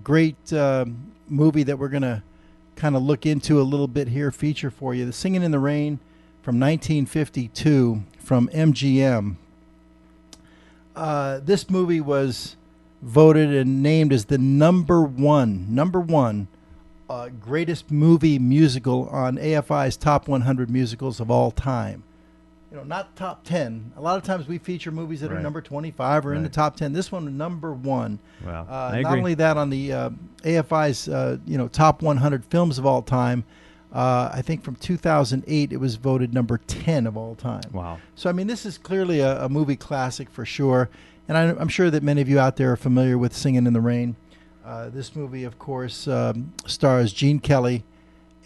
great movie that we're going to kind of look into a little bit here, feature for you. The Singin' in the Rain from 1952 from MGM. This movie was voted and named as the number one greatest movie musical on AFI's Top 100 Musicals of All Time. Not top 10. A lot of times we feature movies that are number 25 or in the top 10. This one, number 1. Wow. I agree. Not only that, on the AFI's top 100 films of all time, I think from 2008 it was voted number 10 of all time. Wow. So, I mean, this is clearly a movie classic for sure. And I'm sure that many of you out there are familiar with Singin' in the Rain. This movie, of course, stars Gene Kelly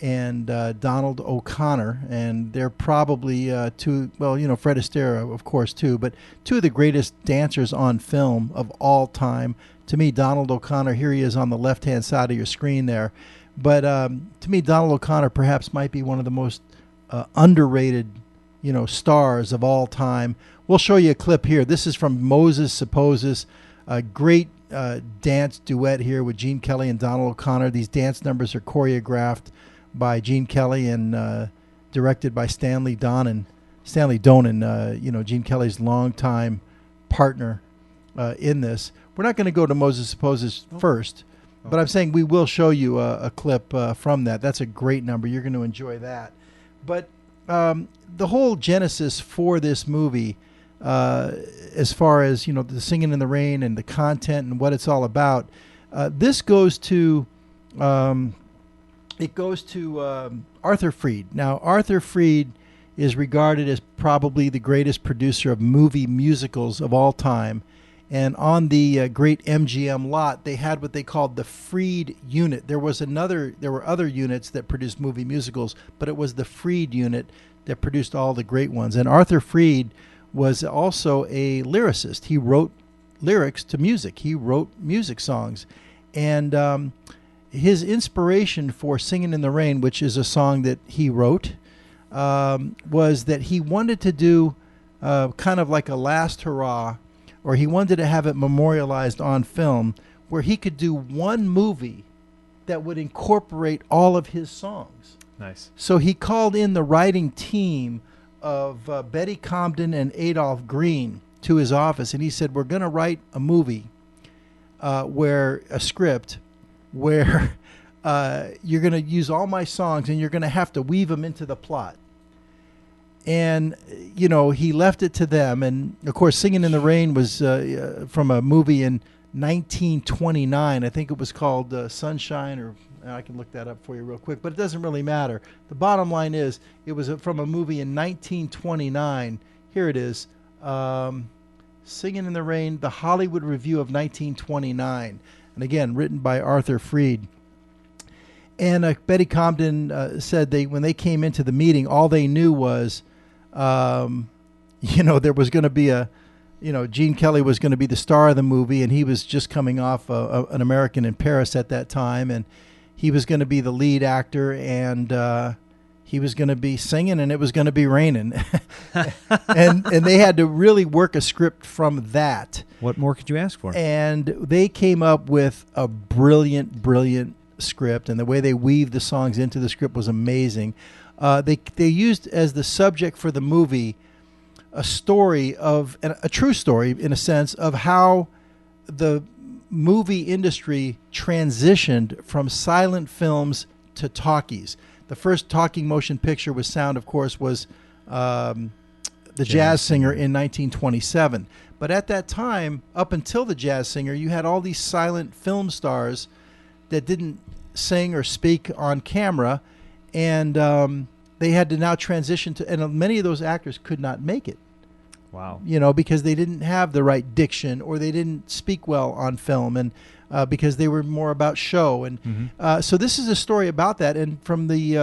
and Donald O'Connor, and they're probably Fred Astaire, of course, too, but two of the greatest dancers on film of all time. To me, Donald O'Connor, here he is on the left-hand side of your screen there, but to me, Donald O'Connor perhaps might be one of the most underrated, stars of all time. We'll show you a clip here. This is from Moses Supposes, a great dance duet here with Gene Kelly and Donald O'Connor. These dance numbers are choreographed by Gene Kelly and directed by Stanley Donen. Gene Kelly's longtime partner in this. We're not going to go to Moses Supposes first, but I'm saying we will show you a clip from that. That's a great number. You're going to enjoy that. But the whole genesis for this movie, as far as the Singin' in the Rain and the content and what it's all about, this goes to Arthur Freed. Now, Arthur Freed is regarded as probably the greatest producer of movie musicals of all time. And on the great MGM lot, they had what they called the Freed unit. There were other units that produced movie musicals, but it was the Freed unit that produced all the great ones. And Arthur Freed was also a lyricist. He wrote lyrics to music. He wrote music songs. And his inspiration for Singin' in the Rain, which is a song that he wrote, was that he wanted to do kind of like a last hurrah, or he wanted to have it memorialized on film, where he could do one movie that would incorporate all of his songs. Nice. So he called in the writing team of Betty Comden and Adolph Green to his office, and he said, we're going to write a movie where you're going to use all my songs and you're going to have to weave them into the plot. And, you know, he left it to them. And, of course, Singin' in the Rain was from a movie in 1929. I think it was called Sunshine, or I can look that up for you real quick, but it doesn't really matter. The bottom line is it was from a movie in 1929. Here it is. Singin' in the Rain, The Hollywood Review of 1929. And again, written by Arthur Freed. And Betty Comden said when they came into the meeting, all they knew was, you know, there was going to be Gene Kelly was going to be the star of the movie, and he was just coming off An American in Paris at that time, and he was going to be the lead actor, and he was going to be singing, and it was going to be raining. and they had to really work a script from that. What more could you ask for? And they came up with a brilliant script, and the way they weaved the songs into the script was amazing. They used as the subject for the movie a story a true story, in a sense, of how the movie industry transitioned from silent films to talkies. The first talking motion picture with sound, of course, was The Jazz Singer in 1927. But at that time, up until The Jazz Singer, you had all these silent film stars that didn't sing or speak on camera, and they had to now transition to, and many of those actors could not make it. Wow. You know, because they didn't have the right diction, or they didn't speak well on film, and because they were more about show. And so this is a story about that. And from the,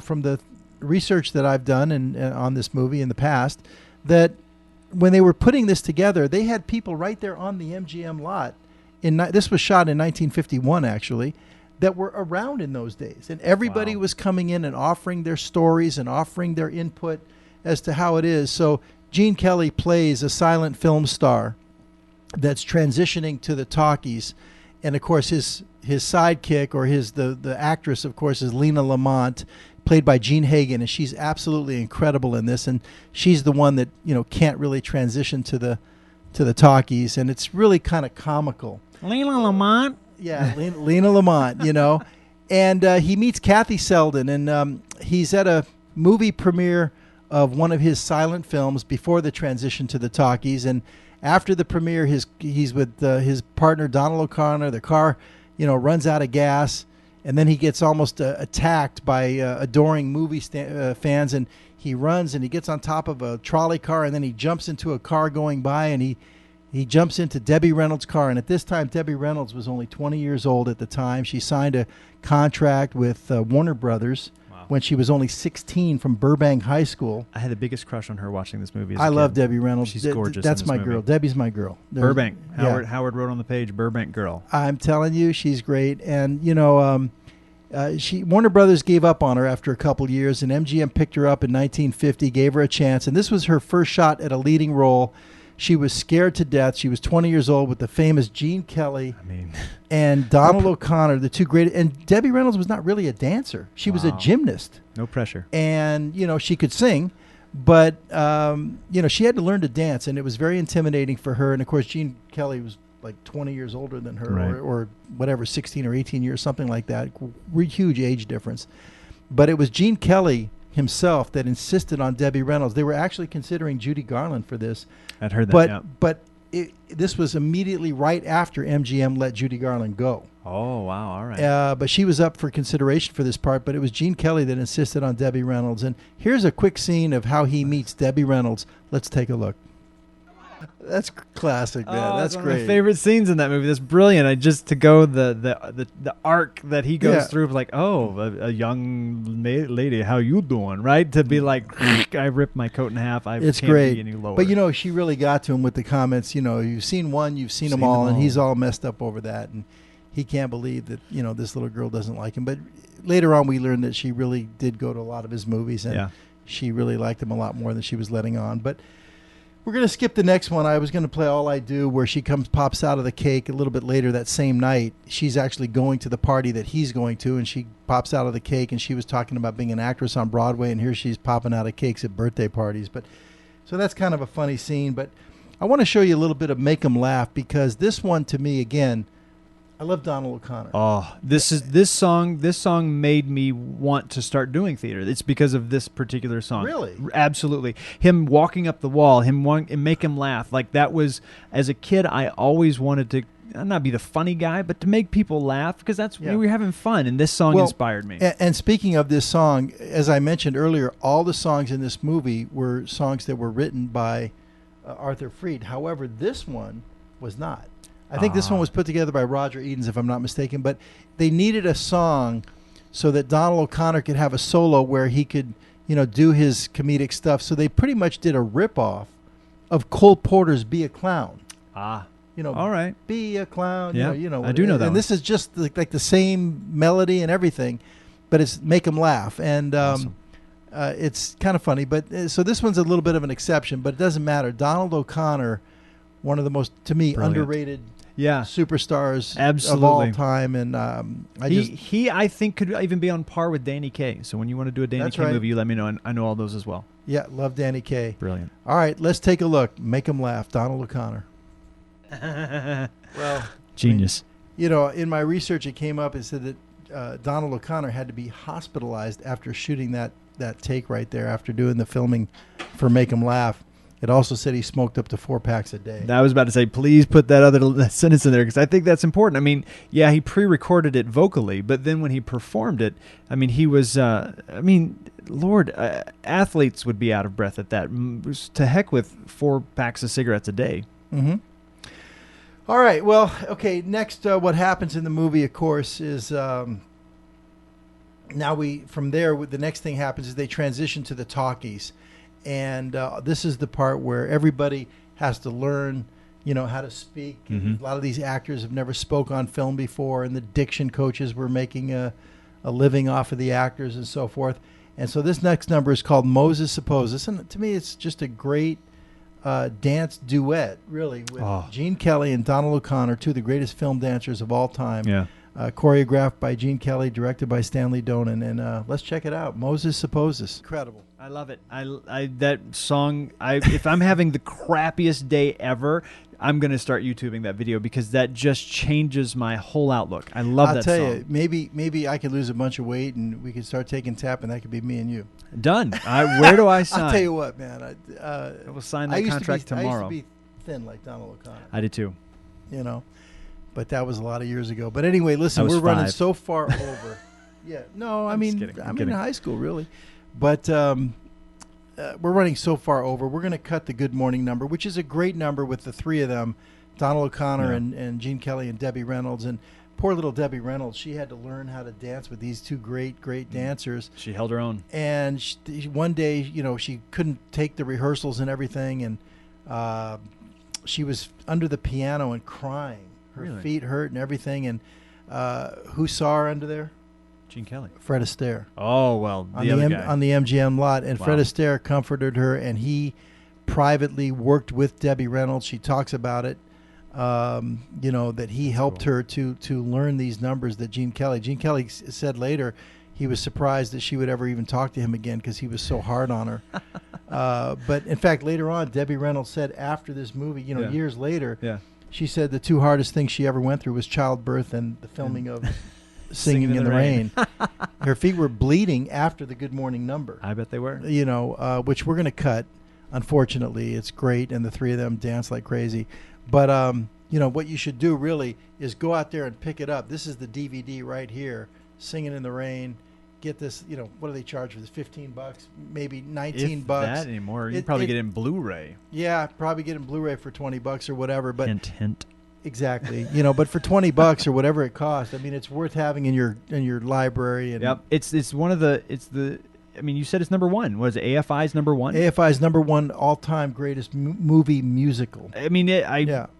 from the research that I've done and on this movie in the past, that when they were putting this together, they had people right there on the MGM lot. This was shot in 1951, actually, that were around in those days. And everybody was coming in and offering their stories and offering their input as to how it is. So Gene Kelly plays a silent film star that's transitioning to the talkies. And, of course, his sidekick, or the actress, of course, is Lena Lamont, played by Jean Hagen. And she's absolutely incredible in this. And she's the one that, can't really transition to the talkies. And it's really kind of comical. Lena Lamont? Yeah, Lena Lamont, And he meets Kathy Selden, and he's at a movie premiere of one of his silent films before the transition to the talkies. And after the premiere, he's with his partner, Donald O'Connor. The car, runs out of gas, and then he gets almost attacked by adoring movie fans, and he runs and he gets on top of a trolley car, and then he jumps into a car going by, and he jumps into Debbie Reynolds' car. And at this time, Debbie Reynolds was only 20 years old at the time. She signed a contract with Warner Brothers when she was only 16 from Burbank High School. I had the biggest crush on her watching this movie as I a love kid. Debbie Reynolds. She's gorgeous. That's my girl. Debbie's my girl. Burbank. Howard wrote on the page, Burbank girl. I'm telling you, she's great. And, Warner Brothers gave up on her after a couple years, and MGM picked her up in 1950, gave her a chance. And this was her first shot at a leading role. She was scared to death. She was 20 years old with the famous Gene Kelly and Donald O'Connor, the two great. And Debbie Reynolds was not really a dancer. She was a gymnast. No pressure. And, she could sing, but, she had to learn to dance, and it was very intimidating for her. And, of course, Gene Kelly was like 20 years older than her, right, or whatever, 16 or 18 years, something like that. Huge age difference. But it was Gene Kelly himself that insisted on Debbie Reynolds. They were actually considering Judy Garland for this. I'd heard that, But this was immediately right after MGM let Judy Garland go. Oh, wow, all right. But she was up for consideration for this part, but it was Gene Kelly that insisted on Debbie Reynolds. And here's a quick scene of how he meets Debbie Reynolds. Let's take a look. That's classic, man. That's one great. of my favorite scenes in that movie. That's brilliant. The arc that he goes through, like, a young lady, how you doing, right? To be like, I ripped my coat in half. It's can't great. be any lower. But she really got to him with the comments. You've seen one, you've seen them all, and he's all messed up over that, and he can't believe that this little girl doesn't like him. But later on, we learned that she really did go to a lot of his movies, and she really liked him a lot more than she was letting on. But we're going to skip the next one. I was going to play All I Do, where she pops out of the cake a little bit later that same night. She's actually going to the party that he's going to, and she pops out of the cake, and she was talking about being an actress on Broadway, and here she's popping out of cakes at birthday parties. So that's kind of a funny scene. But I want to show you a little bit of Make 'Em Laugh, because this one, to me, again, I love Donald O'Connor. Oh, this song made me want to start doing theater. It's because of this particular song. Really? Absolutely. Him walking up the wall, and make him laugh. Like that was, as a kid, I always wanted to not be the funny guy, but to make people laugh because that's we were having fun, and this song inspired me. And speaking of this song, as I mentioned earlier, all the songs in this movie were songs that were written by Arthur Freed. However, this one was not. I think this one was put together by Roger Edens, if I'm not mistaken. But they needed a song so that Donald O'Connor could have a solo where he could, do his comedic stuff. So they pretty much did a ripoff of Cole Porter's "Be a Clown." All right. Be a clown. Yeah, I do know that. And this is just like the same melody and everything, but it's make 'em laugh, and Awesome. it's kind of funny. But so this one's a little bit of an exception, but it doesn't matter. Donald O'Connor, one of the most, to me, Brilliant. underrated superstars Absolutely. of all time, and I think could even be on par with Danny Kaye. So when you want to do a Danny That's Kaye right. movie, you let me know, and I know all those as well. Yeah, love Danny Kaye. Brilliant. All right, let's take a look. Make 'em laugh, Donald O'Connor. Well, genius. In my research, it came up and said that Donald O'Connor had to be hospitalized after shooting that take right there, after doing the filming for Make 'Em Laugh. It also said he smoked up to 4 packs a day. I was about to say, please put that other sentence in there because I think that's important. I mean, yeah, he pre-recorded it vocally, but then when he performed it, I mean, he was, Lord, athletes would be out of breath at that. To heck with 4 packs of cigarettes a day. Mm-hmm. All right. Well, okay. Next, what happens in the movie, of course, is from there, the next thing happens is they transition to the talkies. And this is the part where everybody has to learn, how to speak. Mm-hmm. A lot of these actors have never spoke on film before, and the diction coaches were making a living off of the actors and so forth. And so this next number is called Moses Supposes. And to me, it's just a great dance duet, really, with Gene Kelly and Donald O'Connor, two of the greatest film dancers of all time. Yeah. Choreographed by Gene Kelly, directed by Stanley Donen. And let's check it out. Moses Supposes. Incredible. I love it. I that song. If I'm having the crappiest day ever, I'm gonna start YouTubing that video because that just changes my whole outlook. I love that song. I'll tell you, maybe I could lose a bunch of weight and we could start taking tap, and that could be me and you. Done. Where do I sign? I'll tell you what, man. I will sign that contract tomorrow. I used to be thin like Donald O'Connor. I did too. But that was a lot of years ago. But anyway, listen, we're running so far over. Yeah. No, I'm in high school, really. But we're running so far over. We're going to cut the Good Morning number, which is a great number with the three of them, Donald O'Connor and Gene Kelly and Debbie Reynolds. And poor little Debbie Reynolds, she had to learn how to dance with these two great dancers. She held her own. And one day, she couldn't take the rehearsals and everything. And she was under the piano and crying. Her feet hurt and everything. And who saw her under there? Gene Kelly. Fred Astaire. Oh, well, the other guy. On the MGM lot. And Fred Astaire comforted her, and he privately worked with Debbie Reynolds. She talks about it, that he helped her to learn these numbers that Gene Kelly said later he was surprised that she would ever even talk to him again because he was so hard on her. But, in fact, later on, Debbie Reynolds said after this movie, years later, she said the two hardest things she ever went through was childbirth and the filming of Singing in the Rain. Her feet were bleeding after the Good Morning number. I bet they were. Which we're going to cut. Unfortunately, it's great, and the three of them dance like crazy. But, what you should do really is go out there and pick it up. This is the DVD right here, Singing in the Rain. Get this, what do they charge for this? $15, maybe $19. If that anymore. You probably get it in Blu-ray. Yeah, probably get it in Blu-ray for $20 or whatever. But hint. Exactly. But for $20 or whatever it costs, I mean, it's worth having in your library. And yep. It's one of the you said it's number one. Was it AFI's number one? AFI's number one all-time greatest movie musical. I mean,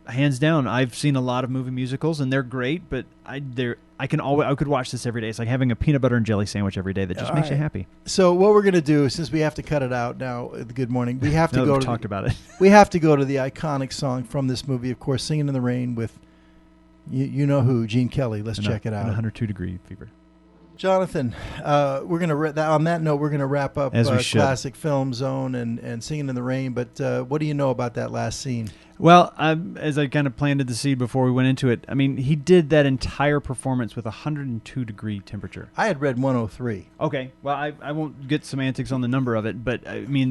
hands down. I've seen a lot of movie musicals, and they're great. But I could watch this every day. It's like having a peanut butter and jelly sandwich every day that just makes you happy. So what we're gonna do, since we have to cut it out now, the Good Morning, we have to go. Talked about it. We have to go to the iconic song from this movie, of course, "Singing in the Rain" with you know who, Gene Kelly. Let's check it out. 102 Degree Fever. Jonathan, we're gonna on that note, we're gonna wrap up As we should. Classic Film Zone and Singing in the Rain. But what do you know about that last scene? Well, as I kind of planted the seed before we went into it, I mean, he did that entire performance with 102-degree temperature. I had read 103. Okay, well, I won't get semantics on the number of it, but I mean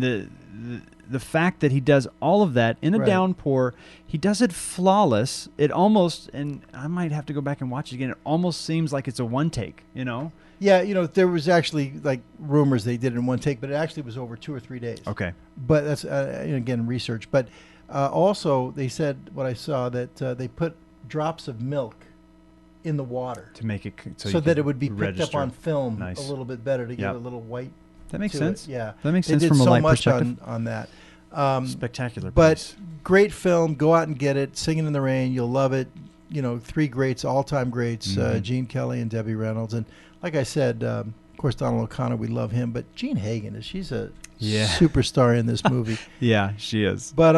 the fact that he does all of that in a Right. downpour, he does it flawless. It almost, and I might have to go back and watch it again. It almost seems like it's a one take, you know? Yeah, there was actually like rumors they did it in one take, but it actually was over 2 or 3 days. Okay, but that's again research. But also, they said what I saw that they put drops of milk in the water to make it so that it would be picked register. up on film Nice. a little bit better to Yep. get a little white. That makes to sense. It. Yeah, that makes they sense did from a so light much perspective. on that. Spectacular, but piece. great film. Go out and get it. Singing in the Rain. You'll love it. 3 greats, all-time greats: Gene Kelly and Debbie Reynolds. And like I said, of course, Donald O'Connor. We love him, but Jean Hagen she's a superstar in this movie. Yeah, she is. But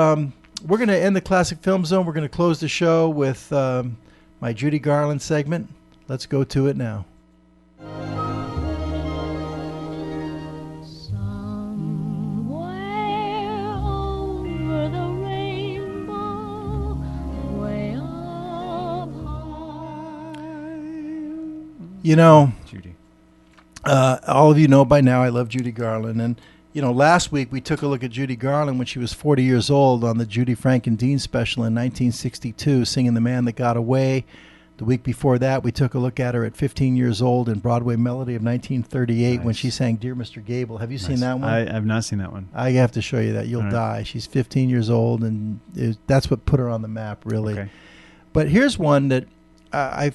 we're going to end the Classic Film Zone. We're going to close the show with my Judy Garland segment. Let's go to it now. Judy. All of you know by now I love Judy Garland. And, last week we took a look at Judy Garland when she was 40 years old on the Judy Frank and Dean special in 1962, singing The Man That Got Away. The week before that, we took a look at her at 15 years old in Broadway Melody of 1938 when she sang Dear Mr. Gable. Have you seen that one? I have not seen that one. I have to show you that. You'll die. She's 15 years old, and that's what put her on the map, really. Okay. But here's one that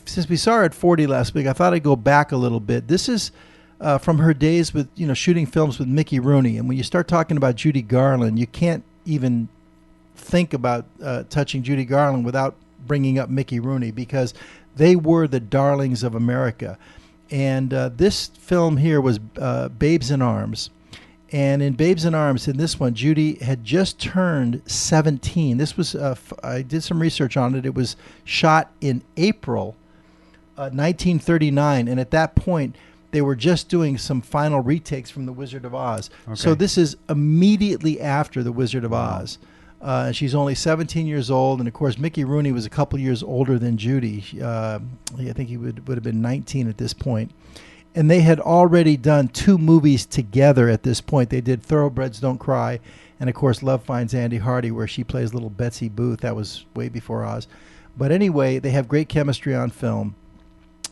since we saw her at 40 last week, I thought I'd go back a little bit. This is from her days with shooting films with Mickey Rooney. And when you start talking about Judy Garland, you can't even think about touching Judy Garland without bringing up Mickey Rooney, because they were the darlings of America. And this film here was Babes in Arms. And in Babes in Arms, in this one, Judy had just turned 17. This was, I did some research on it. It was shot in April 1939. And at that point, they were just doing some final retakes from The Wizard of Oz. Okay. So this is immediately after The Wizard of Oz. She's only 17 years old. And, of course, Mickey Rooney was a couple years older than Judy. I think he would have been 19 at this point. And they had already done 2 movies together at this point. They did Thoroughbreds Don't Cry and, of course, Love Finds Andy Hardy, where she plays little Betsy Booth. That was way before Oz. But anyway, they have great chemistry on film.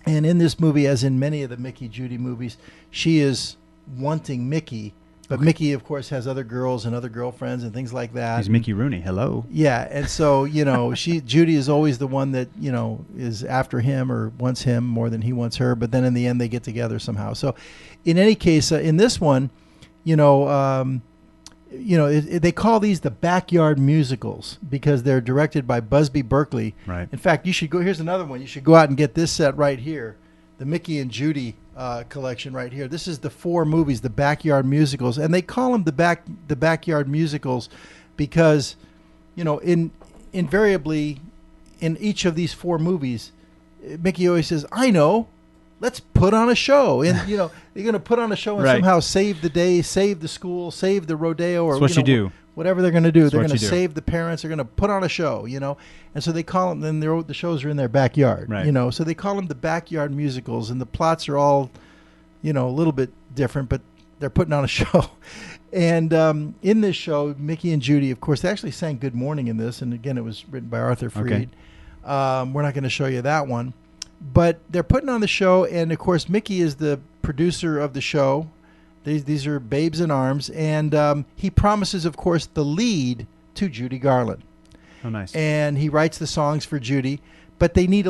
And in this movie, as in many of the Mickey-Judy movies, she is wanting Mickey. But Mickey, of course, has other girls and other girlfriends and things like that. He's Mickey Rooney. Hello. Yeah, and so, Judy is always the one that, is after him or wants him more than he wants her. But then in the end, they get together somehow. So in any case, in this one, they call these the backyard musicals because they're directed by Busby Berkeley. Right. In fact, you should go. Here's another one. You should go out and get this set right here, the Mickey and Judy collection right here. This is the 4 movies, the backyard musicals, and they call them the backyard musicals because, invariably in each of these 4 movies, Mickey always says, "I know, let's put on a show," and they're going to put on a show and somehow save the day, save the school, save the rodeo, or That's what you do. Whatever they're going to do. That's They're what going to you do. save the parents. They're going to put on a show, And so they call them, then the shows are in their backyard, Right. So they call them the backyard musicals, and the plots are all, a little bit different, but they're putting on a show. And in this show, Mickey and Judy, of course, they actually sang Good Morning in this. And again, it was written by Arthur Freed. We're not going to show you that one. But they're putting on the show, and of course, Mickey is the producer of the show. These are Babes in Arms, and he promises, of course, the lead to Judy Garland. Oh, nice. And he writes the songs for Judy, but they need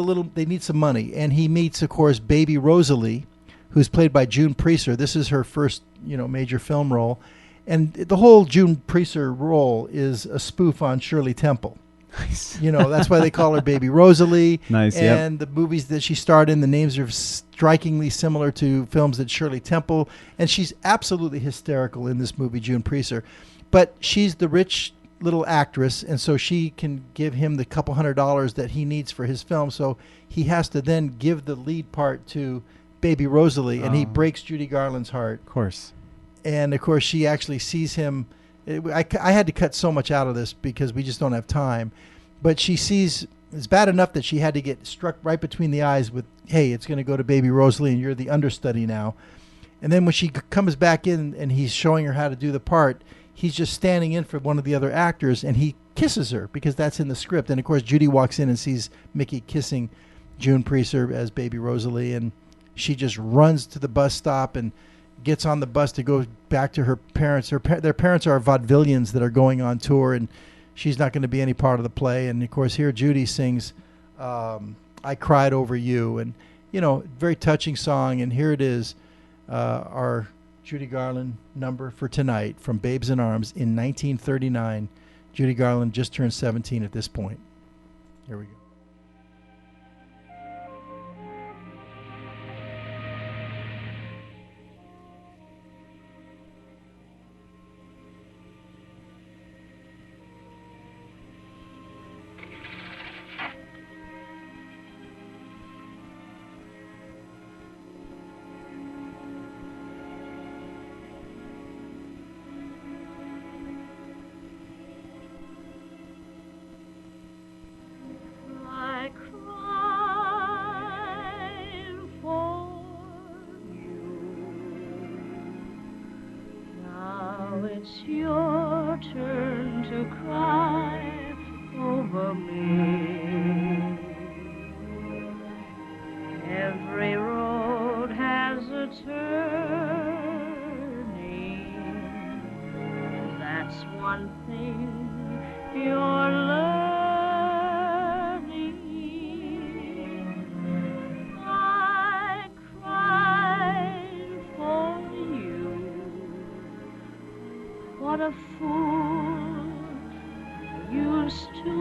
some money. And he meets, of course, Baby Rosalie, who's played by June Preacer. This is her first, major film role, and the whole June Preacer role is a spoof on Shirley Temple. Nice. That's why they call her Baby Rosalie. Nice. And the movies that she starred in, the names are strikingly similar to films that Shirley Temple. And she's absolutely hysterical in this movie, June Preacer. But she's the rich little actress, and so she can give him the couple $100 that he needs for his film. So he has to then give the lead part to baby Rosalie, and he breaks Judy Garland's heart. Of course. And of course, she actually sees him. I had to cut so much out of this because we just don't have time. But she sees, it's bad enough that she had to get struck right between the eyes with, hey, it's going to go to baby Rosalie, and you're the understudy now. And then when she comes back in and he's showing her how to do the part, he's just standing in for one of the other actors, and he kisses her because that's in the script. And of course, Judy walks in and sees Mickey kissing June Priester as baby Rosalie, and she just runs to the bus stop and gets on the bus to go back to her parents. Their parents are vaudevillians that are going on tour, and she's not going to be any part of the play. And of course, here Judy sings I Cried Over You, and very touching song. And here it is, our Judy Garland number for tonight from Babes in Arms in 1939. Judy Garland just turned 17 at this point. Here we go. It's your turn to cry over me. Every road has a turning. That's one thing you're learning. I cried for you. What a fool you used to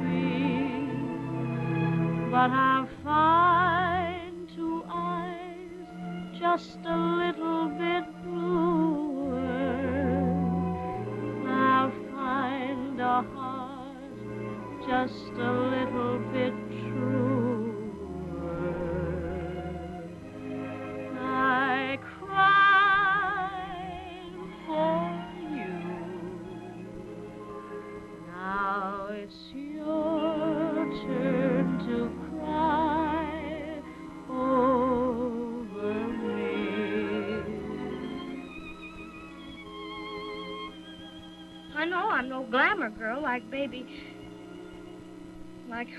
be. But I find two eyes just a little bit bluer. I find a heart just a little bit truer. I cried for you. Now it's your turn to cry over me. I know I'm no glamour girl like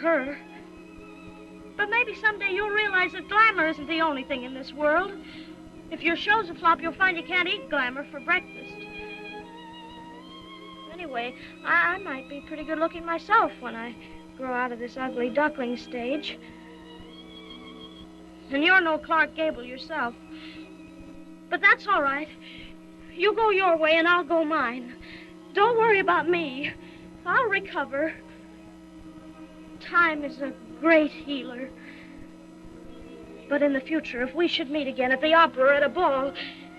her. But maybe someday you'll realize that glamour isn't the only thing in this world. If your show's a flop, you'll find you can't eat glamour for breakfast. Anyway, I might be pretty good looking myself when I grow out of this ugly duckling stage. And you're no Clark Gable yourself. But that's all right. You go your way and I'll go mine. Don't worry about me. I'll recover. Time is a great healer. But in the future, if we should meet again at the opera or at a ball,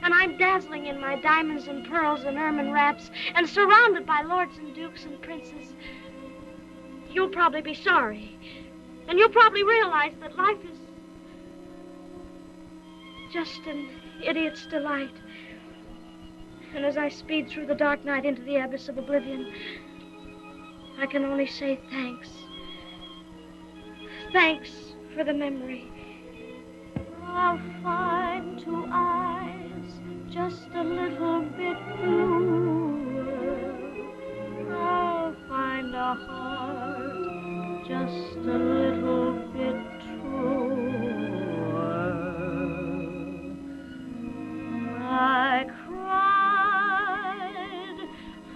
and I'm dazzling in my diamonds and pearls and ermine wraps, and surrounded by lords and dukes and princes, you'll probably be sorry. And you'll probably realize that life is just an idiot's delight. And as I speed through the dark night into the abyss of oblivion, I can only say thanks. Thanks for the memory. I'll find two eyes just a little bit bluer. I'll find a heart just a little bit truer. I cried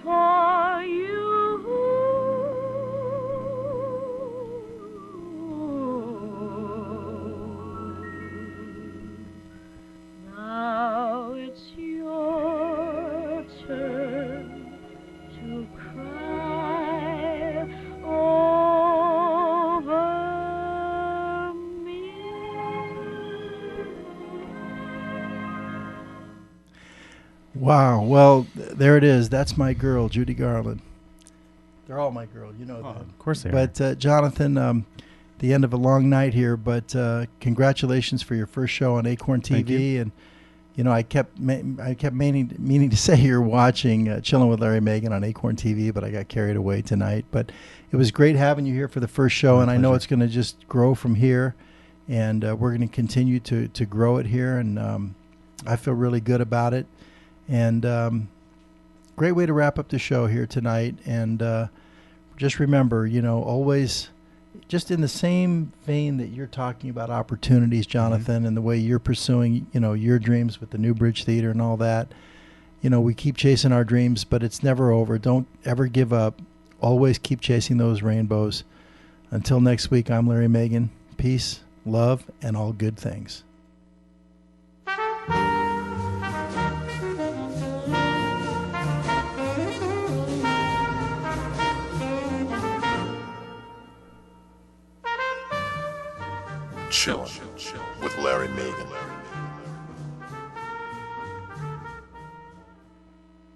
for you. Now it's your turn to cry over me. Wow. Well, there it is. That's my girl, Judy Garland. They're all my girl. You know that. Of course they are. But Jonathan, the end of a long night here, but congratulations for your first show on Acorn Thank you. TV. And I kept meaning to say you're watching Chilling with Larry Megan on Acorn TV, but I got carried away tonight. But it was great having you here for the first show, My and I know pleasure. it's going to just grow from here, and we're going to continue to grow it here, and I feel really good about it. And great way to wrap up the show here tonight. And just remember, always just in the same vein that you're talking about opportunities, Jonathan, and the way you're pursuing, your dreams with the Newbridge Theater and all that. We keep chasing our dreams, but it's never over. Don't ever give up. Always keep chasing those rainbows. Until next week, I'm Larry Megan. Peace, love, and all good things. Chillin' with Larry Megan.